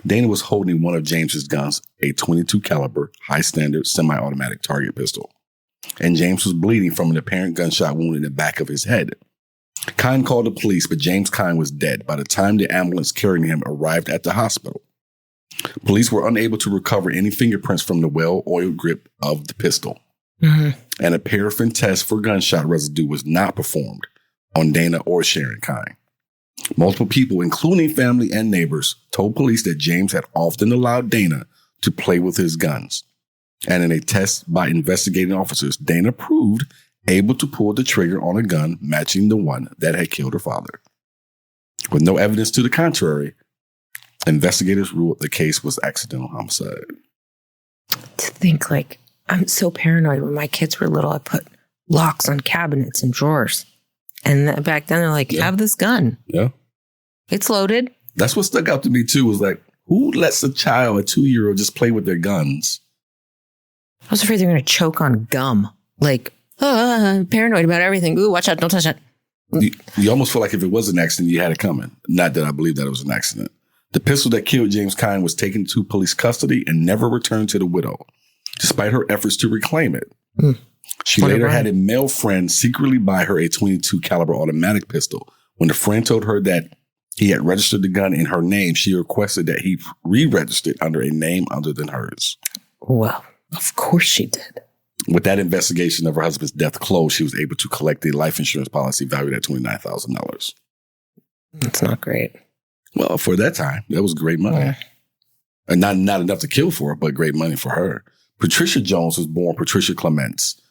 Dana was holding one of James's guns, a .22 caliber, high-standard, semi-automatic target pistol. And James was bleeding from an apparent gunshot wound in the back of his head. Kyne called the police, but James Kyne was dead by the time the ambulance carrying him arrived at the hospital. Police were unable to recover any fingerprints from the well-oiled grip of the pistol. Mm-hmm. And a paraffin test for gunshot residue was not performed on Dana or Sharon Kyne. Multiple people, including family and neighbors, told police that James had often allowed Dana to play with his guns. And in a test by investigating officers, Dana proved able to pull the trigger on a gun matching the one that had killed her father. With no evidence to the contrary, investigators ruled the case was accidental homicide. To think, I'm so paranoid. When my kids were little, I put locks on cabinets and drawers. And back then, they're like, have this gun. Yeah. It's loaded. That's what stuck out to me, too, was who lets a 2-year-old, just play with their guns? I was afraid they were going to choke on gum. Paranoid about everything. Ooh, watch out. Don't touch it. You almost feel like if it was an accident, you had it coming. Not that I believe that it was an accident. The pistol that killed James Kyne was taken to police custody and never returned to the widow. despite her efforts to reclaim it. She Wonder later why. had a male friend secretly buy her a .22 caliber automatic pistol. When the friend told her that he had registered the gun in her name, she requested that he re-registered under a name other than hers. Well, of course she did. With that investigation of her husband's death closed, she was able to collect a life insurance policy valued at $29,000. That's not great. Well, for that time, that was great money. Yeah. And not enough to kill for, but great money for her. Patricia Jones was born Patricia Clements.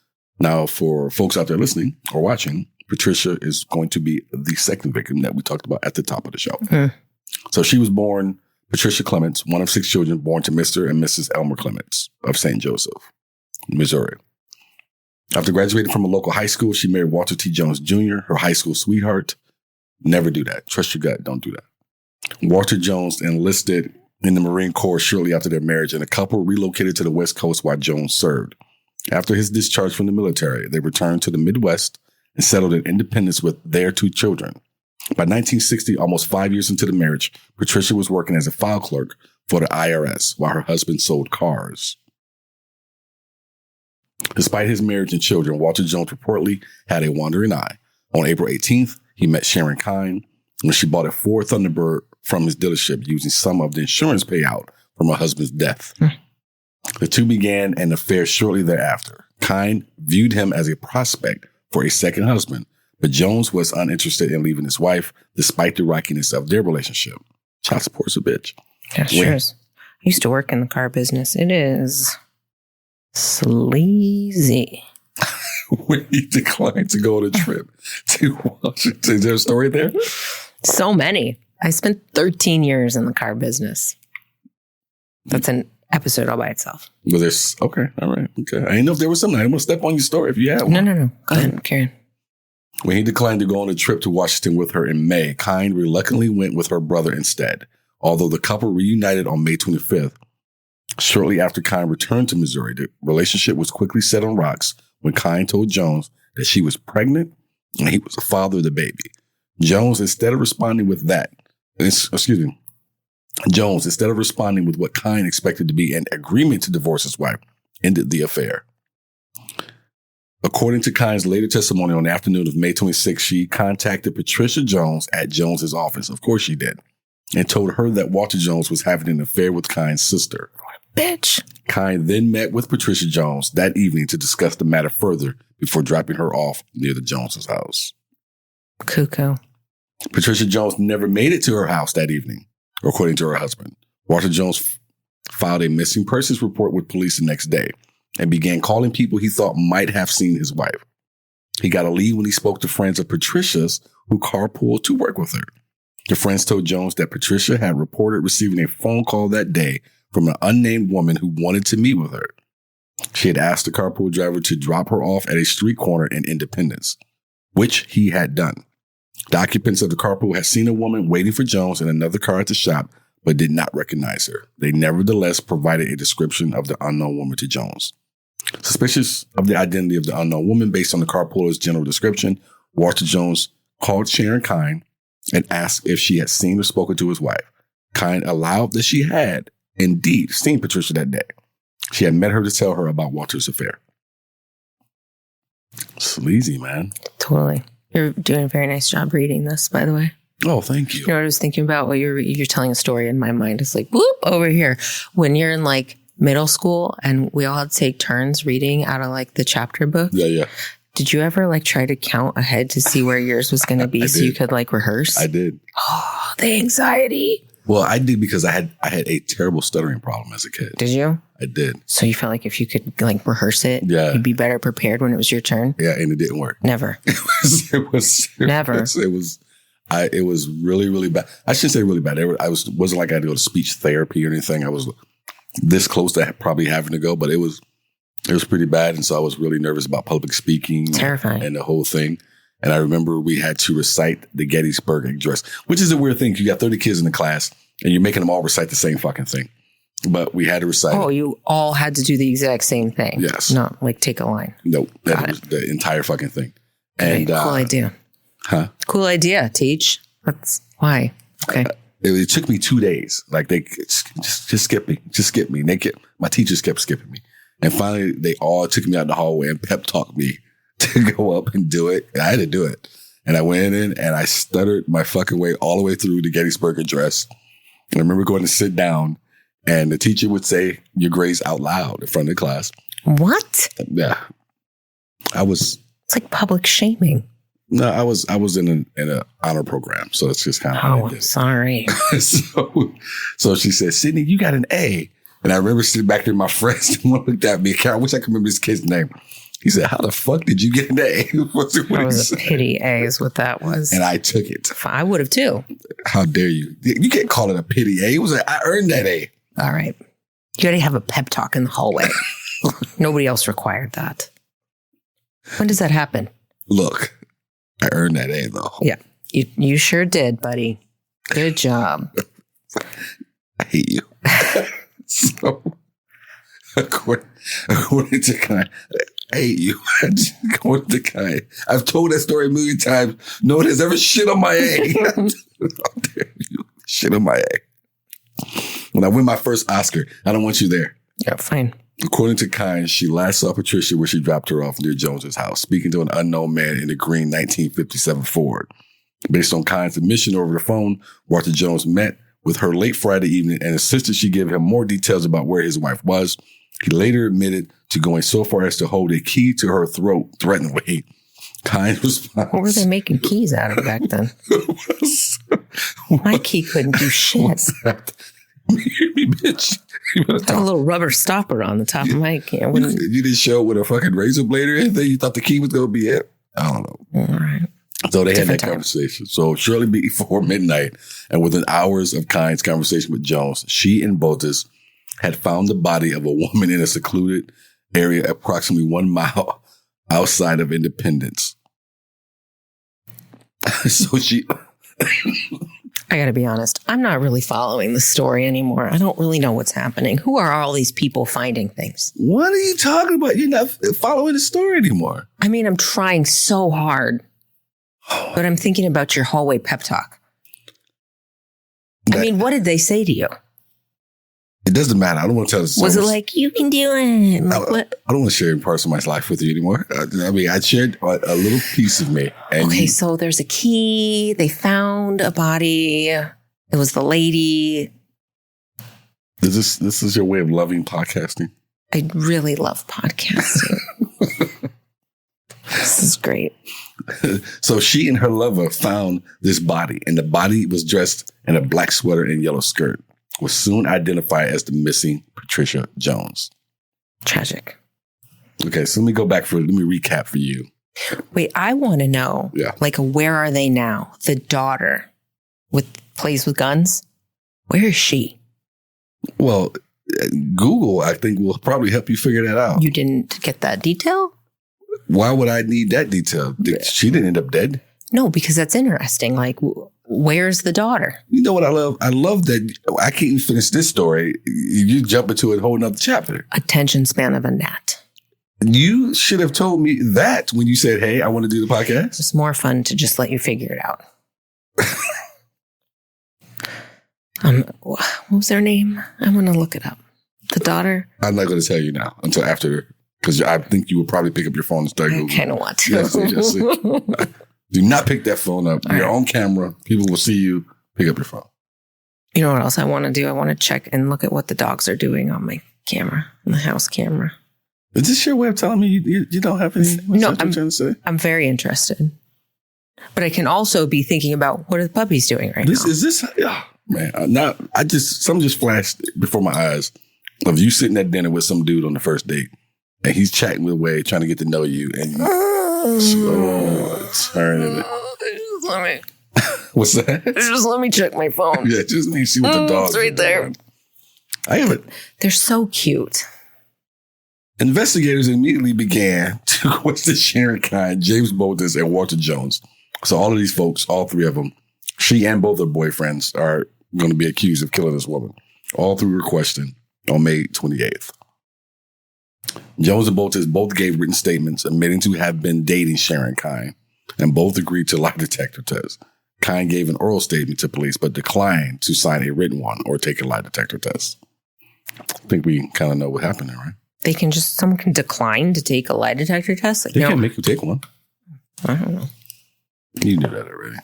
Now, for folks out there listening or watching, Patricia is going to be the second victim that we talked about at the top of the show. So she was born Patricia Clements, one of 6 children born to Mr. and Mrs. Elmer Clements of St. Joseph, Missouri. After graduating from a local high school, she married Walter T. Jones Jr., her high school sweetheart. Never do that. Trust your gut. Don't do that. Walter Jones enlisted in the Marine Corps shortly after their marriage, and the couple relocated to the West Coast while Jones served. After his discharge from the military, they returned to the Midwest and settled in Independence with their 2 children. By 1960, almost 5 years into the marriage, Patricia was working as a file clerk for the IRS while her husband sold cars. Despite his marriage and children, Walter Jones reportedly had a wandering eye. On April 18th, he met Sharon Kine when she bought a Ford Thunderbird from his dealership using some of the insurance payout from her husband's death. The two began an affair shortly thereafter. Kine viewed him as a prospect for a second husband, but Jones was uninterested in leaving his wife despite the rockiness of their relationship. Child support's a bitch. Yeah, sure is. I used to work in the car business. It is sleazy. When he declined to go on a trip to Washington. Is there a story there? So many. I spent 13 years in the car business. That's an episode all by itself. Was there? Okay, all right. Okay. I didn't know if there was something. I didn't want to step on your story if you had one. No. Go ahead, Karen. When he declined to go on a trip to Washington with her in May, Kine reluctantly went with her brother instead. Although the couple reunited on May 25th, shortly after Kine returned to Missouri, the relationship was quickly set on rocks when Kine told Jones that she was pregnant and he was the father of the baby. Jones, instead of responding with what Kine expected to be an agreement to divorce his wife, ended the affair. According to Kine's later testimony on the afternoon of May 26, she contacted Patricia Jones at Jones's office. Of course she did. And told her that Walter Jones was having an affair with Kine's sister. Bitch. Kine then met with Patricia Jones that evening to discuss the matter further before dropping her off near the Joneses' house. Cuckoo. Patricia Jones never made it to her house that evening, according to her husband. Walter Jones filed a missing persons report with police the next day and began calling people he thought might have seen his wife. He got a lead when he spoke to friends of Patricia's who carpooled to work with her. The friends told Jones that Patricia had reported receiving a phone call that day from an unnamed woman who wanted to meet with her. She had asked the carpool driver to drop her off at a street corner in Independence, which he had done. The occupants of the carpool had seen a woman waiting for Jones in another car at the shop, but did not recognize her. They nevertheless provided a description of the unknown woman to Jones. Suspicious of the identity of the unknown woman based on the carpooler's general description, Walter Jones called Sharon Kine and asked if she had seen or spoken to his wife. Kine allowed that she had indeed seen Patricia that day. She had met her to tell her about Walter's affair. Sleazy, man. Totally. You're doing a very nice job reading this, by the way. Oh, thank you. You know what I was thinking about? While you're telling a story in my mind. It's like, whoop, over here. When you're in like middle school and we all had to take turns reading out of like the chapter book. Yeah. Did you ever like try to count ahead to see where yours was going to be so you could like rehearse? I did. Oh, the anxiety. Well, I did because I had a terrible stuttering problem as a kid. Did you? I did. So you felt like if you could like rehearse it, Yeah. you'd be better prepared when it was your turn? Yeah, and it didn't work. Never. It was Never. It was really, really bad. I shouldn't say really bad. Wasn't like I had to go to speech therapy or anything. I was this close to probably having to go, but it was pretty bad. And so I was really nervous about public speaking. Terrifying. And the whole thing. And I remember we had to recite the Gettysburg Address, which is a weird thing. You got 30 kids in the class and you're making them all recite the same fucking thing. But we had to recite. Oh, you all had to do the exact same thing. Yes. Not like take a line. No, that was the entire fucking thing. And cool idea. Huh? Cool idea, teach. That's why. Okay. It took me 2 days. Like they just skip me. My teachers kept skipping me. And finally, they all took me out the hallway and pep talked me to go up and do it. And I had to do it. And I went in and I stuttered my fucking way all the way through the Gettysburg Address. And I remember going to sit down and the teacher would say your grades out loud in front of the class. What? Yeah. It's like public shaming. No, I was in an honor program. So it's just kind of how I did. Sorry. So she said, Sidney, you got an A. And I remember sitting back there, my friends looked at me. I wish I could remember this kid's name. He said, how the fuck did you get an A? That was a pity A is what that was. And I took it. I would have too. How dare you? You can't call it a pity A. It was like, I earned that A. All right. You already have a pep talk in the hallway. Nobody else required that. When does that happen? Look, I earned that A though. Yeah, you sure did, buddy. Good job. I hate you. So, according to Kai, I hate you. According to Kai, I've told that story a million times. No one has ever shit on my A. How dare you shit on my A? When I win my first Oscar, I don't want you there. Yeah, fine. According to Kynes, she last saw Patricia where she dropped her off near Jones's house, speaking to an unknown man in a green 1957 Ford. Based on Kynes' admission over the phone, Walter Jones met with her late Friday evening and insisted she give him more details about where his wife was. He later admitted to going so far as to hold a key to her throat threateningly. Kynes responds. What were they making keys out of back then? My key couldn't do shit. Me, bitch. Have a little rubber stopper on the top of my key. You didn't show with a fucking razor blade or anything? You thought the key was going to be it? I don't know. All right. So they had that conversation. So shortly before midnight and within hours of Kynes' conversation with Jones, she and Botas had found the body of a woman in a secluded area approximately 1 mile outside of Independence. So she... I got to be honest. I'm not really following the story anymore. I don't really know what's happening. Who are all these people finding things? What are you talking about? You're not following the story anymore. I mean, I'm trying so hard, but I'm thinking about your hallway pep talk. I mean, what did they say to you? It doesn't matter. I don't want to tell the story. Was it like, you can do it? Like, what? I don't want to share parts of my life with you anymore. I mean, I shared a little piece of me. And okay, so there's a key. They found a body. It was the lady. This is your way of loving podcasting? I really love podcasting. This is great. So she and her lover found this body, and the body was dressed in a black sweater and yellow skirt. Was soon identified as the missing Patricia Jones. Tragic. Okay, so let me recap for you. Wait, I want to know, like, where are they now? The daughter plays with guns? Where is she? Well, Google, I think, will probably help you figure that out. You didn't get that detail? Why would I need that detail? She didn't end up dead. No, because that's interesting. Like, where's the daughter? You know what I love? I love that I can't even finish this story. You jump into a whole nother chapter. Attention span of a gnat. You should have told me that when you said, hey, I want to do the podcast. It's more fun to just let you figure it out. What was her name? I want to look it up. The daughter? I'm not going to tell you now until after, because I think you will probably pick up your phone and start Googling. I kind of want to. Yes. Do not pick that phone up. You're on camera. People will see you. Pick up your phone. You know what else I want to do? I want to check and look at what the dogs are doing on my camera, on the house camera. Is this your way of telling me you don't have any? No, I'm trying to say? I'm very interested. But I can also be thinking about what are the puppies doing right now? Is this? Oh, man, something just flashed before my eyes of you sitting at dinner with some dude on the first date, and he's chatting away, trying to get to know you, and turning it. Let me. What's that? Just let me check my phone. Yeah, just let me see what the dog's it's right there. I have it. They're so cute. Investigators immediately began to question Sharon Kynes, James Botas, and Walter Jones. So all of these folks, all three of them, she and both her boyfriends are going to be accused of killing this woman. All three were questioned on May 28th. Jones and Botas both gave written statements admitting to have been dating Sharon Kynes, and both agreed to lie detector tests. Kynes gave an oral statement to police, but declined to sign a written one or take a lie detector test. I think we kind of know what happened there, right? Someone can decline to take a lie detector test. Like, they can't make you take one. I don't know. You knew that already.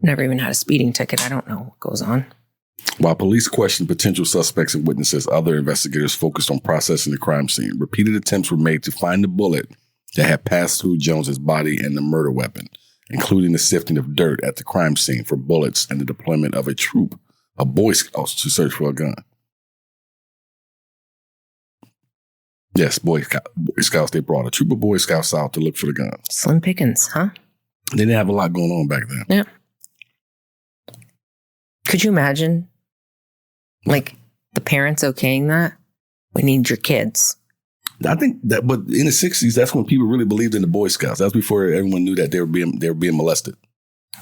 Never even had a speeding ticket. I don't know what goes on. While police questioned potential suspects and witnesses, other investigators focused on processing the crime scene. Repeated attempts were made to find the bullet that had passed through Jones's body and the murder weapon, including the sifting of dirt at the crime scene for bullets and the deployment of a troop of Boy Scouts to search for a gun. Yes, Boy Scouts. They brought a troop of Boy Scouts out to look for the gun. Slim pickings, huh? They didn't have a lot going on back then. Yeah. Could you imagine, like, the parents okaying that? We need your kids. I think that, but in the 60s, that's when people really believed in the Boy Scouts. That's before everyone knew that they were being molested.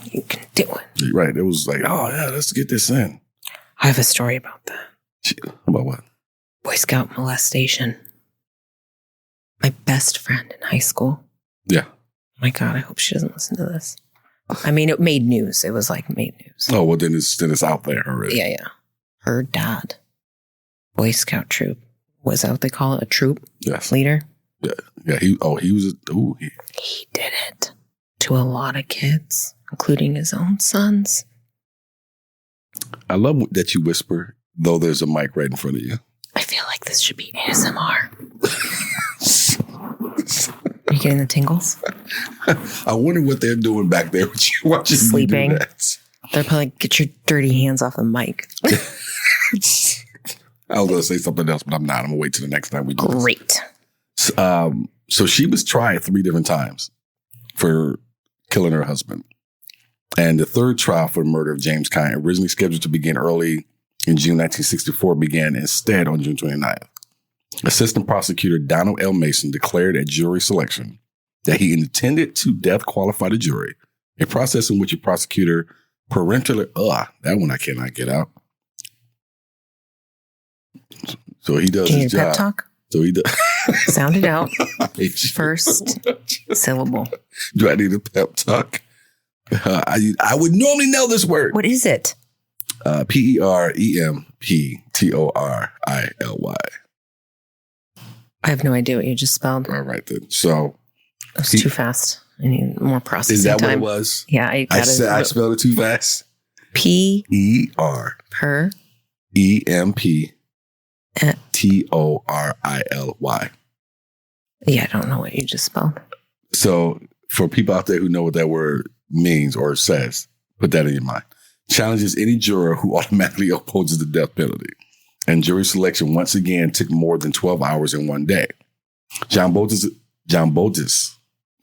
You can do it. Right. It was like, oh, yeah, let's get this in. I have a story about that. About what? Boy Scout molestation. My best friend in high school. Yeah. My God, I hope she doesn't listen to this. I mean, it made news. It was like made news. Oh, well, then it's out there already. Yeah. Her dad, Boy Scout troop. Was that what they call it? A troop? Yes. Leader? Yeah. He did it to a lot of kids, including his own sons. I love that you whisper, though there's a mic right in front of you. I feel like this should be ASMR. Are you getting the tingles? I wonder what they're doing back there with you watching. Sleeping. They're probably like, get your dirty hands off the mic. I was going to say something else, but I'm not. I'm going to wait till the next time we do this. Great. So she was tried 3 different times for killing her husband. And the third trial for the murder of James Kine, originally scheduled to begin early in June 1964, began instead on June 29th. Assistant prosecutor Donald L. Mason declared at jury selection that he intended to death qualify the jury, a process in which a prosecutor that one I cannot get out. So he does his job. Pep talk? So he does. Sound it out. First syllable. Do I need a pep talk? I would normally know this word. What is it? Peremptoryly. I have no idea what you just spelled. All right, then. So it was too fast. I need more processing time. Is that time. What it was? Yeah, I spelled it too fast. Peremptoryly. Yeah, I don't know what you just spelled. So for people out there who know what that word means or says, put that in your mind. Challenges any juror who automatically opposes the death penalty. And jury selection once again took more than 12 hours in one day. John Bold's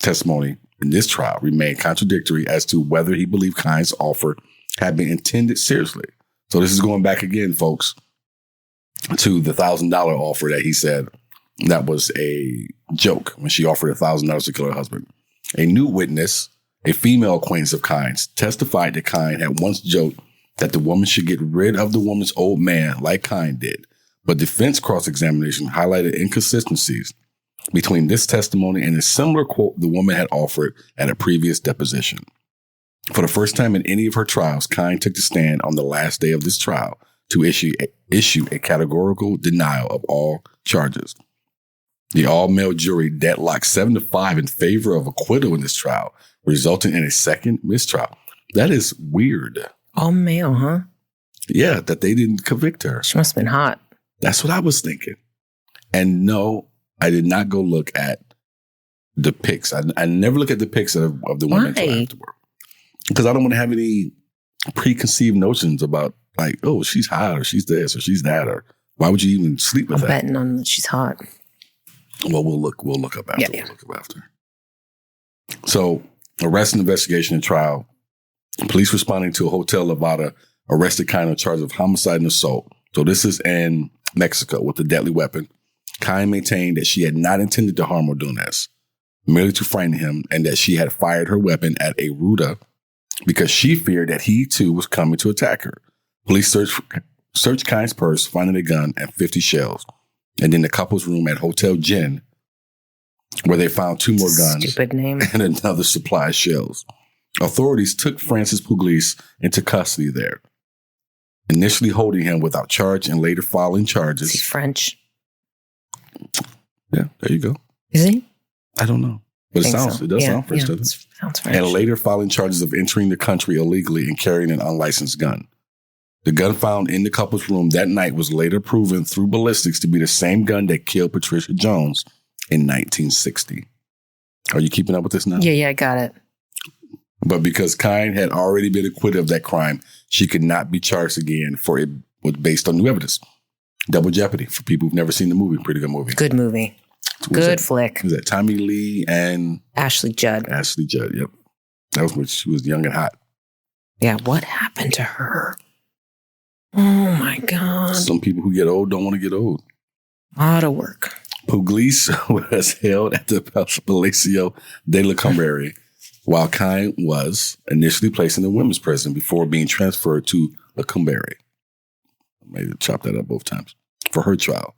testimony in this trial remained contradictory as to whether he believed Kine's offer had been intended seriously. So this is going back again, folks, to the $1,000 offer that he said that was a joke when she offered $1,000 to kill her husband. A new witness, a female acquaintance of Kine's, testified that Kine had once joked that the woman should get rid of the woman's old man like Kine did. But defense cross-examination highlighted inconsistencies between this testimony and a similar quote the woman had offered at a previous deposition. For the first time in any of her trials, Kine took the stand on the last day of this trial to issue a categorical denial of all charges. The all-male jury deadlocked 7-5 in favor of acquittal in this trial, resulting in a second mistrial. That is weird. All male, huh? Yeah, that they didn't convict her. She must have been hot. That's what I was thinking. And no, I did not go look at the pics. I never look at the pics of the women until afterward. Because I don't want to have any preconceived notions about like, oh, she's hot or she's this or she's that, or why would you even sleep with I'm that? betting on that she's hot. Well, we'll look up after. Yeah. We'll look up after. So, arrest and investigation and trial. Police responding to a Hotel Nevada arrested Kine on charge of homicide and assault. So this is in Mexico with a deadly weapon. Kine maintained that she had not intended to harm Ordonez, merely to frighten him, and that she had fired her weapon at a ruta because she feared that he too was coming to attack her. Police searched Kine's purse, finding a gun and 50 shells. And then the couple's room at Hotel Jen, where they found 2 more guns. Stupid name. And another supply of shells. Authorities took Francis Pugliese into custody there. initially holding him without charge and later filing charges. Is he French? Yeah, there you go. Is he? I don't know. But it does sound French, doesn't it? Sounds French. And later filing charges of entering the country illegally and carrying an unlicensed gun. The gun found in the couple's room that night was later proven through ballistics to be the same gun that killed Patricia Jones in 1960. Are you keeping up with this now? Yeah, I got it. But because Kine had already been acquitted of that crime, she could not be charged again, for it was based on new evidence. Double jeopardy for people who've never seen the movie. Pretty good movie. Good movie. Good flick. Was that Tommy Lee and Ashley Judd? Ashley Judd, yep. That was when she was young and hot. Yeah, what happened to her? Oh my God. Some people who get old don't want to get old. A lot of work. Pugliese was held at the Palacio de la Cambre, while Kine was initially placed in the women's prison before being transferred to La Cambre. I may have chopped that up both times. For her trial.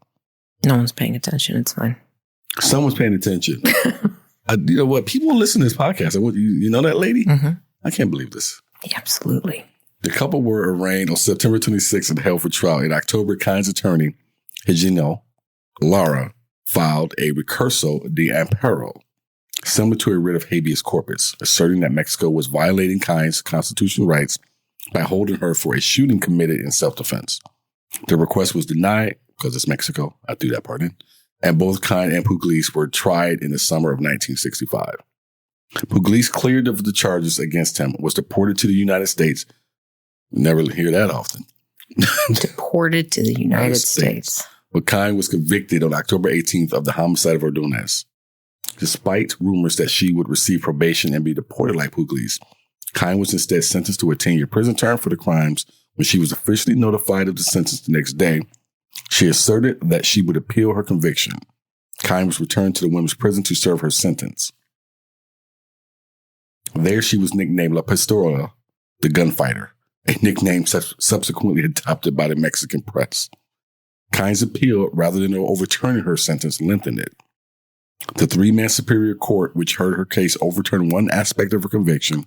No one's paying attention. It's fine. Someone's paying attention. You know what? People listen to this podcast. You know that lady? Mm-hmm. I can't believe this. Yeah, absolutely. The couple were arraigned on September 26th and held for trial. In October, Kine's attorney, Higino Lara, filed a recurso de amparo, similar to a writ of habeas corpus, asserting that Mexico was violating Kine's constitutional rights by holding her for a shooting committed in self-defense. The request was denied because it's Mexico. I threw that part in. And both Kine and Pugliese were tried in the summer of 1965. Pugliese, cleared of the charges against him, was deported to the United States. Never hear that often. Deported to the United States. But Kine was convicted on October 18th of the homicide of Ordonez. Despite rumors that she would receive probation and be deported like Pugliese, Kine was instead sentenced to a 10-year prison term for the crimes. When she was officially notified of the sentence the next day, she asserted that she would appeal her conviction. Kine was returned to the women's prison to serve her sentence. There she was nicknamed La Pistola, the gunfighter, a nickname subsequently adopted by the Mexican press. Kine's appeal, rather than overturning her sentence, lengthened it. The three-man superior court, which heard her case, overturned one aspect of her conviction,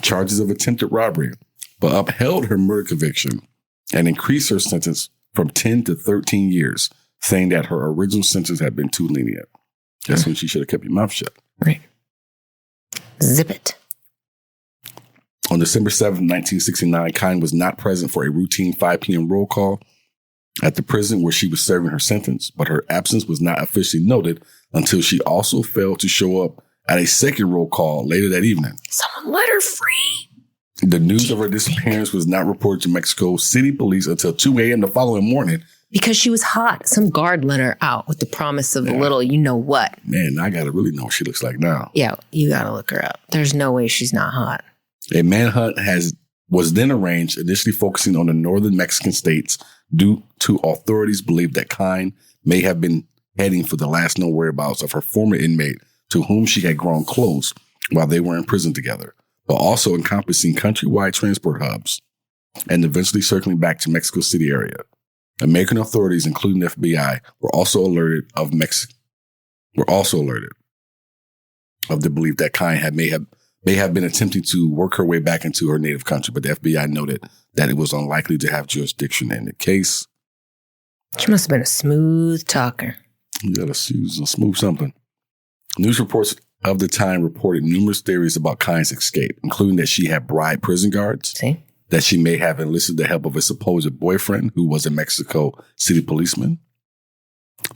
charges of attempted robbery, but upheld her murder conviction and increased her sentence from 10 to 13 years, saying that her original sentence had been too lenient. That's when she should have kept your mouth shut. Right. Zip it. On December 7th, 1969, Kine was not present for a routine 5 p.m. roll call at the prison where she was serving her sentence, but her absence was not officially noted until she also failed to show up at a second roll call later that evening. Someone let her free. The news of her disappearance was not reported to Mexico City police until 2 a.m. the following morning. Because she was hot. Some guard let her out with the promise of a little you-know-what. Man, I got to really know what she looks like now. Yeah, you got to look her up. There's no way she's not hot. A manhunt was then arranged, initially focusing on the northern Mexican states due to authorities believed that Kine may have been heading for the last known whereabouts of her former inmate to whom she had grown close while they were in prison together, but also encompassing countrywide transport hubs and eventually circling back to Mexico City area. American authorities, including the FBI, were also alerted of the belief that Kine may have been attempting to work her way back into her native country, but the FBI noted that it was unlikely to have jurisdiction in the case. She must have been a smooth talker. You gotta smooth something. News reports of the time reported numerous theories about Kine's escape, including that she had bribed prison guards, that she may have enlisted the help of a supposed boyfriend who was a Mexico City policeman,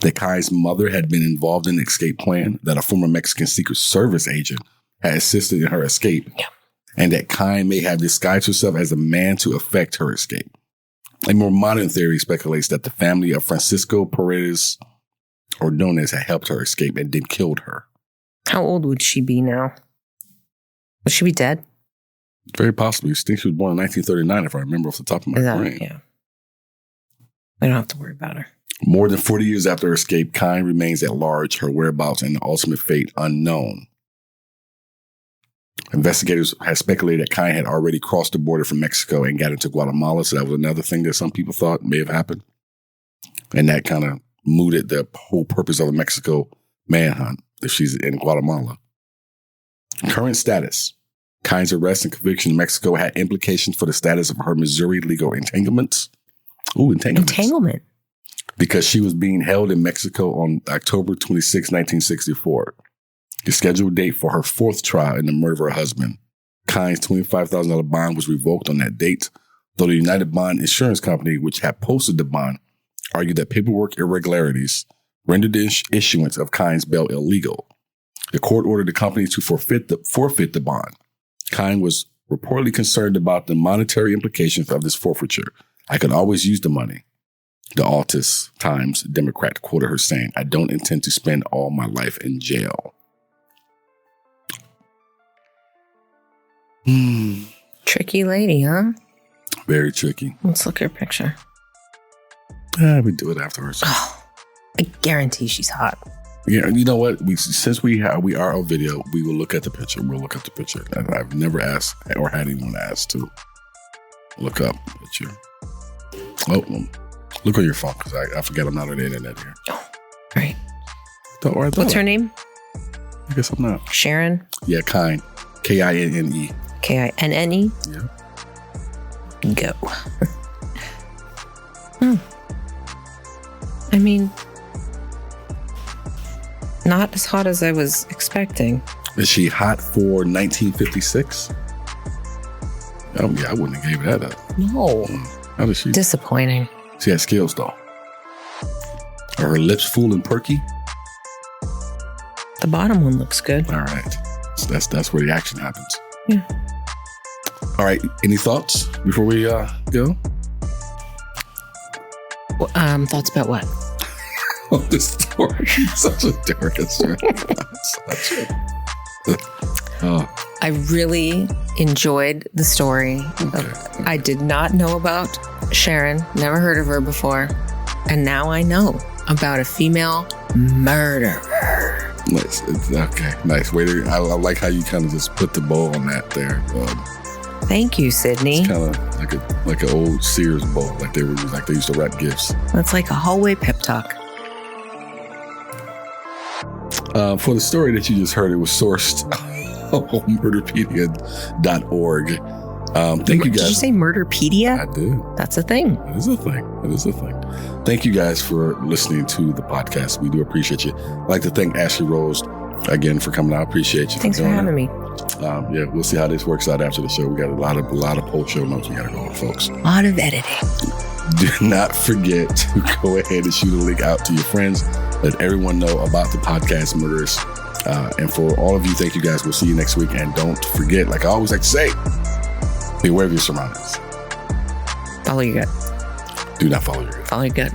that Kine's mother had been involved in the escape plan, that a former Mexican Secret Service agent had assisted in her escape, and that Kine may have disguised herself as a man to effect her escape. A more modern theory speculates that the family of Francisco Paredes Ordonez had helped her escape and then killed her. How old would she be now? Would she be dead? Very possibly. I think she was born in 1939, if I remember off the top of my brain. Yeah. We don't have to worry about her. More than 40 years after her escape, Kine remains at large, her whereabouts and the ultimate fate unknown. Investigators had speculated that Kine had already crossed the border from Mexico and got into Guatemala, so that was another thing that some people thought may have happened. And that kind of mooted the whole purpose of a Mexico manhunt if she's in Guatemala. Current status. Kyne's arrest and conviction in Mexico had implications for the status of her Missouri legal entanglements. Ooh, entanglement. Because she was being held in Mexico on October 26, 1964. The scheduled date for her fourth trial in the murder of her husband. Kyne's $25,000 bond was revoked on that date, though the United Bond Insurance Company, which had posted the bond, argued that paperwork irregularities rendered the issuance of Kyne's bail illegal. The court ordered the company to forfeit the bond. Kyne was reportedly concerned about the monetary implications of this forfeiture. I could always use the money. The Altus Times Democrat quoted her saying, "I don't intend to spend all my life in jail." Tricky lady, huh? Very tricky. Let's look at her picture. We do it afterwards. Oh, I guarantee she's hot. Yeah, you know what? Since we are on video, we will look at the picture. We'll look at the picture. I've never asked or had anyone ask to look up the picture. Oh, look on your phone because I forget I'm not on the internet here. Oh, right. What's her name? I guess I'm not. Sharon? Yeah, Kyne. K-I-N-N-E. K-I-N-N-E? Yeah. Go. I mean, not as hot as I was expecting. Is she hot for 1956? Oh, yeah, I wouldn't have gave that up. No. How does she? Disappointing. She has skills, though. Are her lips full and perky? The bottom one looks good. All right. So that's where the action happens. Yeah. All right. Any thoughts before we go? Thoughts about what? Oh, this story. Such a dark story. I really enjoyed the story. Okay. I did not know about Sharon. Never heard of her before. And now I know about a female murderer. Nice. Okay. Nice. I like how you kind of just put the bow on that there. Thank you, Sidney. It's kind of like an old Sears bow, like they used to wrap gifts. That's like a hallway pep talk. For the story that you just heard, it was sourced on murderpedia.org. Thank you guys. Did you say Murderpedia? I did. That's a thing. It is a thing. Thank you guys for listening to the podcast. We do appreciate you. I'd like to thank Ashley Rose again for coming out. I appreciate you. Thanks for having me. Yeah, we'll see how this works out after the show. We got a lot of post-show notes we got to go over, folks. A lot of editing. Do not forget to go ahead and shoot a link out to your friends. Let everyone know about the podcast Murderers. And for all of you, thank you guys. We'll see you next week. And don't forget, like I always like to say, be aware of your surroundings. Follow your gut. Do not follow your gut. Follow your gut.